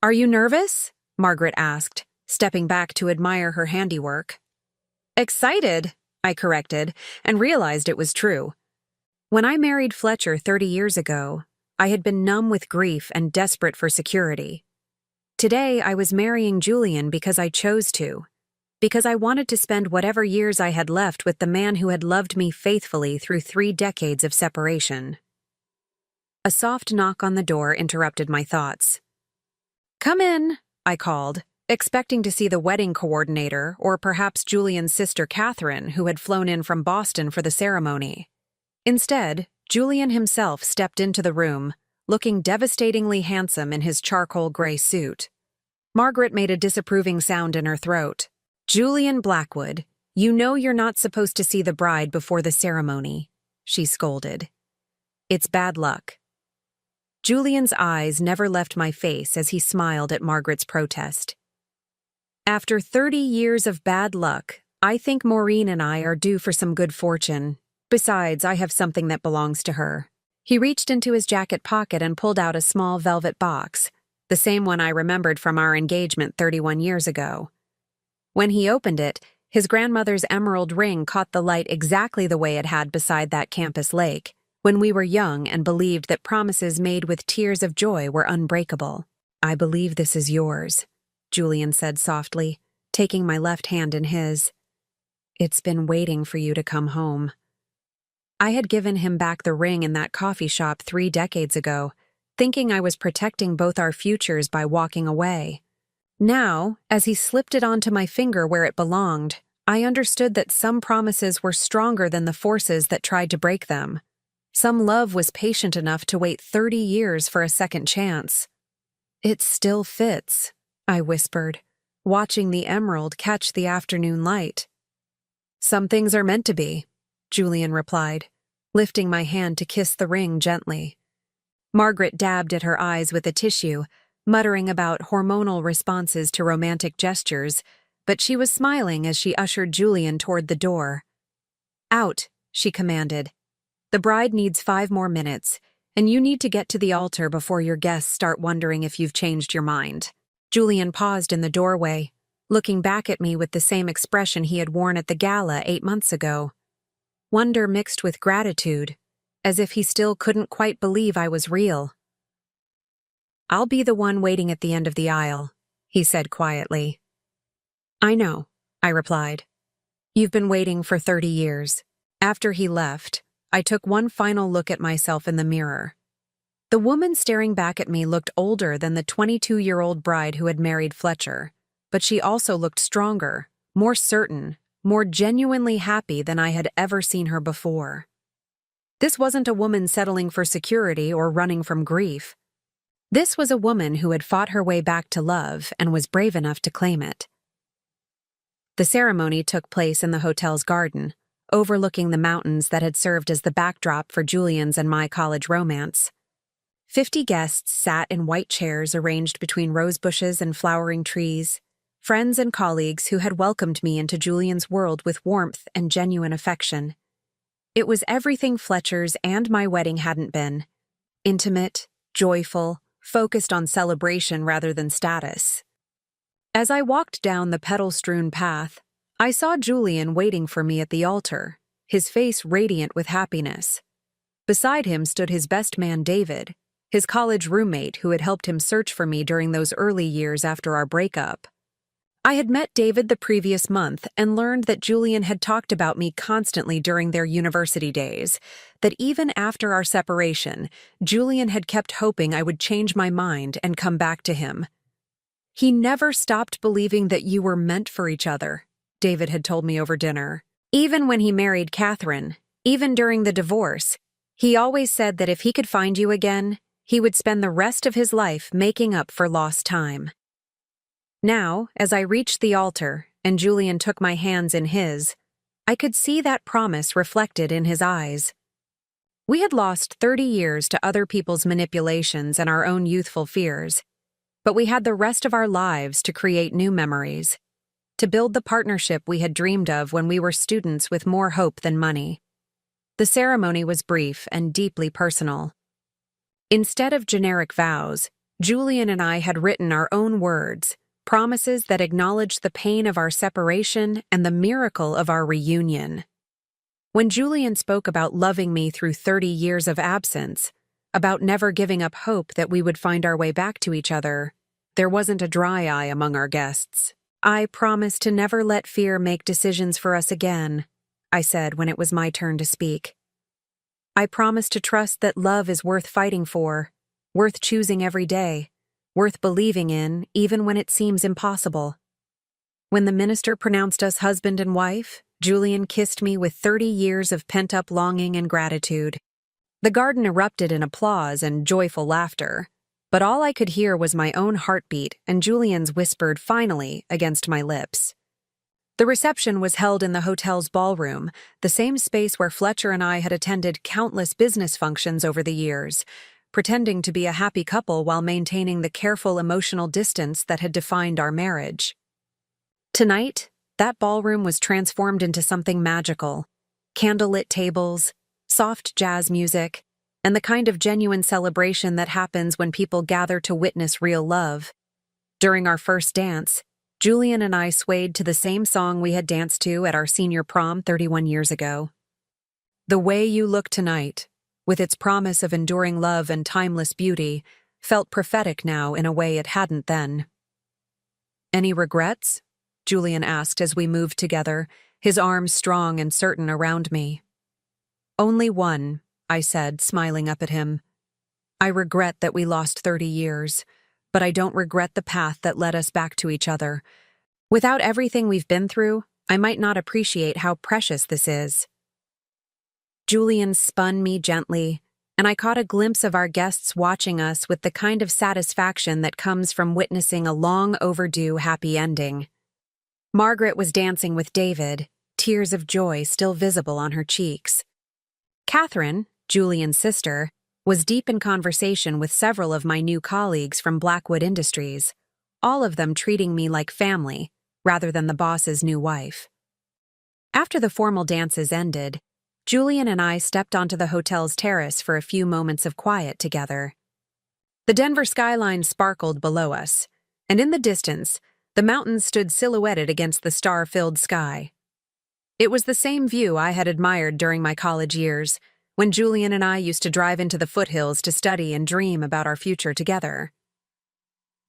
Speaker 1: "Are you nervous?" Margaret asked, stepping back to admire her handiwork. Excited, I corrected, and realized it was true. When I married Fletcher 30 years ago, I had been numb with grief and desperate for security. Today, I was marrying Julian because I chose to, because I wanted to spend whatever years I had left with the man who had loved me faithfully through 3 decades of separation. A soft knock on the door interrupted my thoughts. "Come in," I called, expecting to see the wedding coordinator or perhaps Julian's sister Catherine, who had flown in from Boston for the ceremony. Instead, Julian himself stepped into the room, looking devastatingly handsome in his charcoal gray suit. Margaret made a disapproving sound in her throat. "Julian Blackwood, you know you're not supposed to see the bride before the ceremony," she scolded. "It's bad luck." Julian's eyes never left my face as he smiled at Margaret's protest. "After 30 years of bad luck, I think Maureen and I are due for some good fortune. Besides, I have something that belongs to her." He reached into his jacket pocket and pulled out a small velvet box, the same one I remembered from our engagement 31 years ago. When he opened it, his grandmother's emerald ring caught the light exactly the way it had beside that campus lake, when we were young and believed that promises made with tears of joy were unbreakable. "I believe this is yours," Julian said softly, taking my left hand in his. "It's been waiting for you to come home." I had given him back the ring in that coffee shop 3 decades ago, thinking I was protecting both our futures by walking away. Now, as he slipped it onto my finger where it belonged, I understood that some promises were stronger than the forces that tried to break them. Some love was patient enough to wait 30 years for a second chance. "It still fits," I whispered, watching the emerald catch the afternoon light. "Some things are meant to be," Julian replied, lifting my hand to kiss the ring gently. Margaret dabbed at her eyes with a tissue, muttering about hormonal responses to romantic gestures, but she was smiling as she ushered Julian toward the door. "Out," she commanded. "The bride needs 5 more minutes, and you need to get to the altar before your guests start wondering if you've changed your mind." Julian paused in the doorway, looking back at me with the same expression he had worn at the gala 8 months ago. Wonder mixed with gratitude, as if he still couldn't quite believe I was real. "I'll be the one waiting at the end of the aisle," he said quietly. "I know," I replied. "You've been waiting for 30 years. After he left, I took one final look at myself in the mirror. The woman staring back at me looked older than the 22-year-old bride who had married Fletcher, but she also looked stronger, more certain, more genuinely happy than I had ever seen her before. This wasn't a woman settling for security or running from grief. This was a woman who had fought her way back to love and was brave enough to claim it. The ceremony took place in the hotel's garden, overlooking the mountains that had served as the backdrop for Julian's and my college romance. 50 guests sat in white chairs arranged between rose bushes and flowering trees, friends and colleagues who had welcomed me into Julian's world with warmth and genuine affection. It was everything Fletcher's and my wedding hadn't been. Intimate, joyful, focused on celebration rather than status. As I walked down the petal-strewn path, I saw Julian waiting for me at the altar, his face radiant with happiness. Beside him stood his best man David, his college roommate who had helped him search for me during those early years after our breakup. I had met David the previous month and learned that Julian had talked about me constantly during their university days, that even after our separation, Julian had kept hoping I would change my mind and come back to him. "He never stopped believing that you were meant for each other," David had told me over dinner. "Even when he married Catherine, even during the divorce, he always said that if he could find you again, he would spend the rest of his life making up for lost time." Now, as I reached the altar and Julian took my hands in his, I could see that promise reflected in his eyes. We had lost 30 years to other people's manipulations and our own youthful fears, but we had the rest of our lives to create new memories, to build the partnership we had dreamed of when we were students with more hope than money. The ceremony was brief and deeply personal. Instead of generic vows, Julian and I had written our own words, promises that acknowledged the pain of our separation and the miracle of our reunion. When Julian spoke about loving me through 30 years of absence, about never giving up hope that we would find our way back to each other, there wasn't a dry eye among our guests. "I promise to never let fear make decisions for us again," I said when it was my turn to speak. "I promise to trust that love is worth fighting for, worth choosing every day, worth believing in even when it seems impossible." When the minister pronounced us husband and wife, Julian kissed me with 30 years of pent-up longing and gratitude. The garden erupted in applause and joyful laughter, but all I could hear was my own heartbeat and Julian's whispered "finally" against my lips. The reception was held in the hotel's ballroom, the same space where Fletcher and I had attended countless business functions over the years, pretending to be a happy couple while maintaining the careful emotional distance that had defined our marriage. Tonight, that ballroom was transformed into something magical. Candlelit tables, soft jazz music, and the kind of genuine celebration that happens when people gather to witness real love. During our first dance, Julian and I swayed to the same song we had danced to at our senior prom 31 years ago. "The Way You Look Tonight," with its promise of enduring love and timeless beauty, felt prophetic now in a way it hadn't then. "Any regrets?" Julian asked as we moved together, his arms strong and certain around me. "Only one," I said, smiling up at him. "I regret that we lost 30 years, but I don't regret the path that led us back to each other. Without everything we've been through, I might not appreciate how precious this is." Julian spun me gently, and I caught a glimpse of our guests watching us with the kind of satisfaction that comes from witnessing a long-overdue happy ending. Margaret was dancing with David, tears of joy still visible on her cheeks. Catherine, Julian's sister, was deep in conversation with several of my new colleagues from Blackwood Industries, all of them treating me like family, rather than the boss's new wife. After the formal dances ended, Julian and I stepped onto the hotel's terrace for a few moments of quiet together. The Denver skyline sparkled below us, and in the distance, the mountains stood silhouetted against the star-filled sky. It was the same view I had admired during my college years, when Julian and I used to drive into the foothills to study and dream about our future together.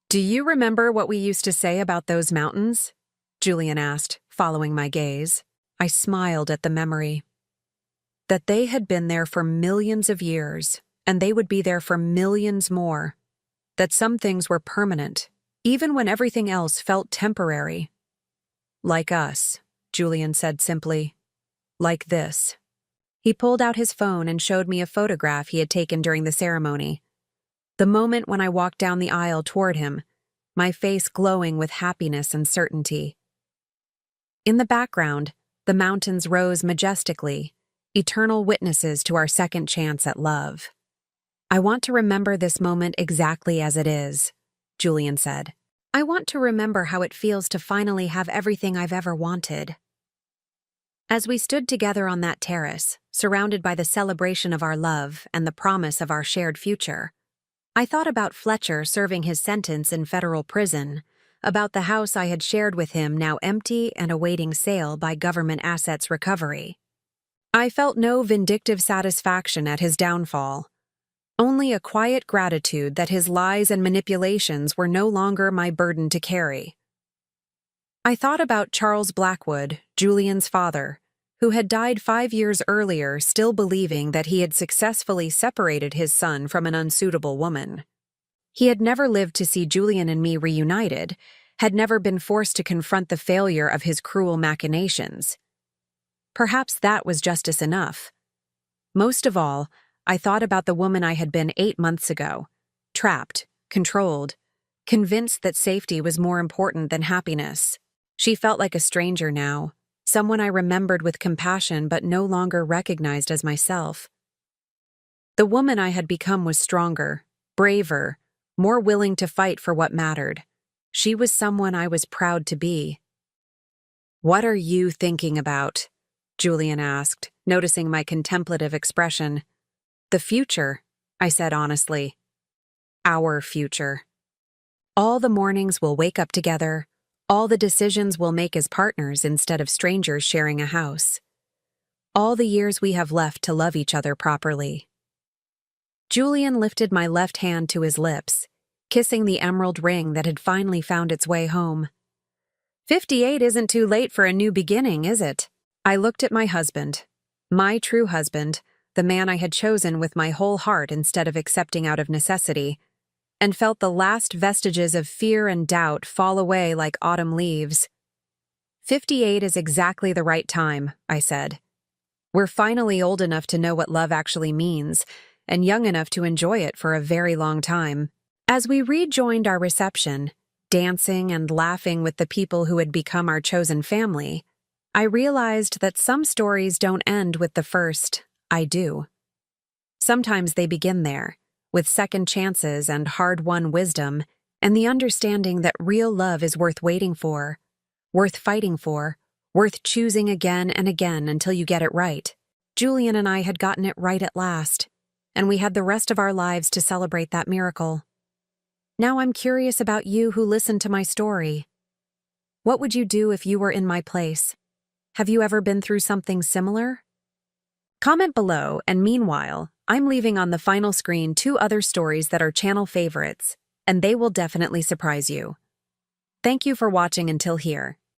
Speaker 1: "Do you remember what we used to say about those mountains?" Julian asked, following my gaze. I smiled at the memory. That they had been there for millions of years, and they would be there for millions more. That some things were permanent, even when everything else felt temporary. "Like us," Julian said simply. "Like this." He pulled out his phone and showed me a photograph he had taken during the ceremony. The moment when I walked down the aisle toward him, my face glowing with happiness and certainty. In the background, the mountains rose majestically, eternal witnesses to our second chance at love. "I want to remember this moment exactly as it is," Julian said. "I want to remember how it feels to finally have everything I've ever wanted." As we stood together on that terrace, surrounded by the celebration of our love and the promise of our shared future, I thought about Fletcher serving his sentence in federal prison, about the house I had shared with him now empty and awaiting sale by Government Assets Recovery. I felt no vindictive satisfaction at his downfall, only a quiet gratitude that his lies and manipulations were no longer my burden to carry. I thought about Charles Blackwood, Julian's father, who had died 5 years earlier, still believing that he had successfully separated his son from an unsuitable woman. He had never lived to see Julian and me reunited, had never been forced to confront the failure of his cruel machinations. Perhaps that was justice enough. Most of all, I thought about the woman I had been 8 months ago, trapped, controlled, convinced that safety was more important than happiness. She felt like a stranger now, someone I remembered with compassion but no longer recognized as myself. The woman I had become was stronger, braver, more willing to fight for what mattered. She was someone I was proud to be. "What are you thinking about?" Julian asked, noticing my contemplative expression. "The future," I said honestly. "Our future." All the mornings we'll wake up together, all the decisions we'll make as partners instead of strangers sharing a house. All the years we have left to love each other properly. Julian lifted my left hand to his lips, kissing the emerald ring that had finally found its way home. 58 isn't too late for a new beginning, is it? I looked at my husband, my true husband, the man I had chosen with my whole heart instead of accepting out of necessity, and felt the last vestiges of fear and doubt fall away like autumn leaves. 58 is exactly the right time, I said. We're finally old enough to know what love actually means, and young enough to enjoy it for a very long time. As we rejoined our reception, dancing and laughing with the people who had become our chosen family, I realized that some stories don't end with the first, I do. Sometimes they begin there, with second chances and hard-won wisdom, and the understanding that real love is worth waiting for, worth fighting for, worth choosing again and again until you get it right. Julian and I had gotten it right at last, and we had the rest of our lives to celebrate that miracle. Now I'm curious about you who listened to my story. What would you do if you were in my place? Have you ever been through something similar? Comment below, and meanwhile, I'm leaving on the final screen 2 other stories that are channel favorites, and they will definitely surprise you. Thank you for watching until here.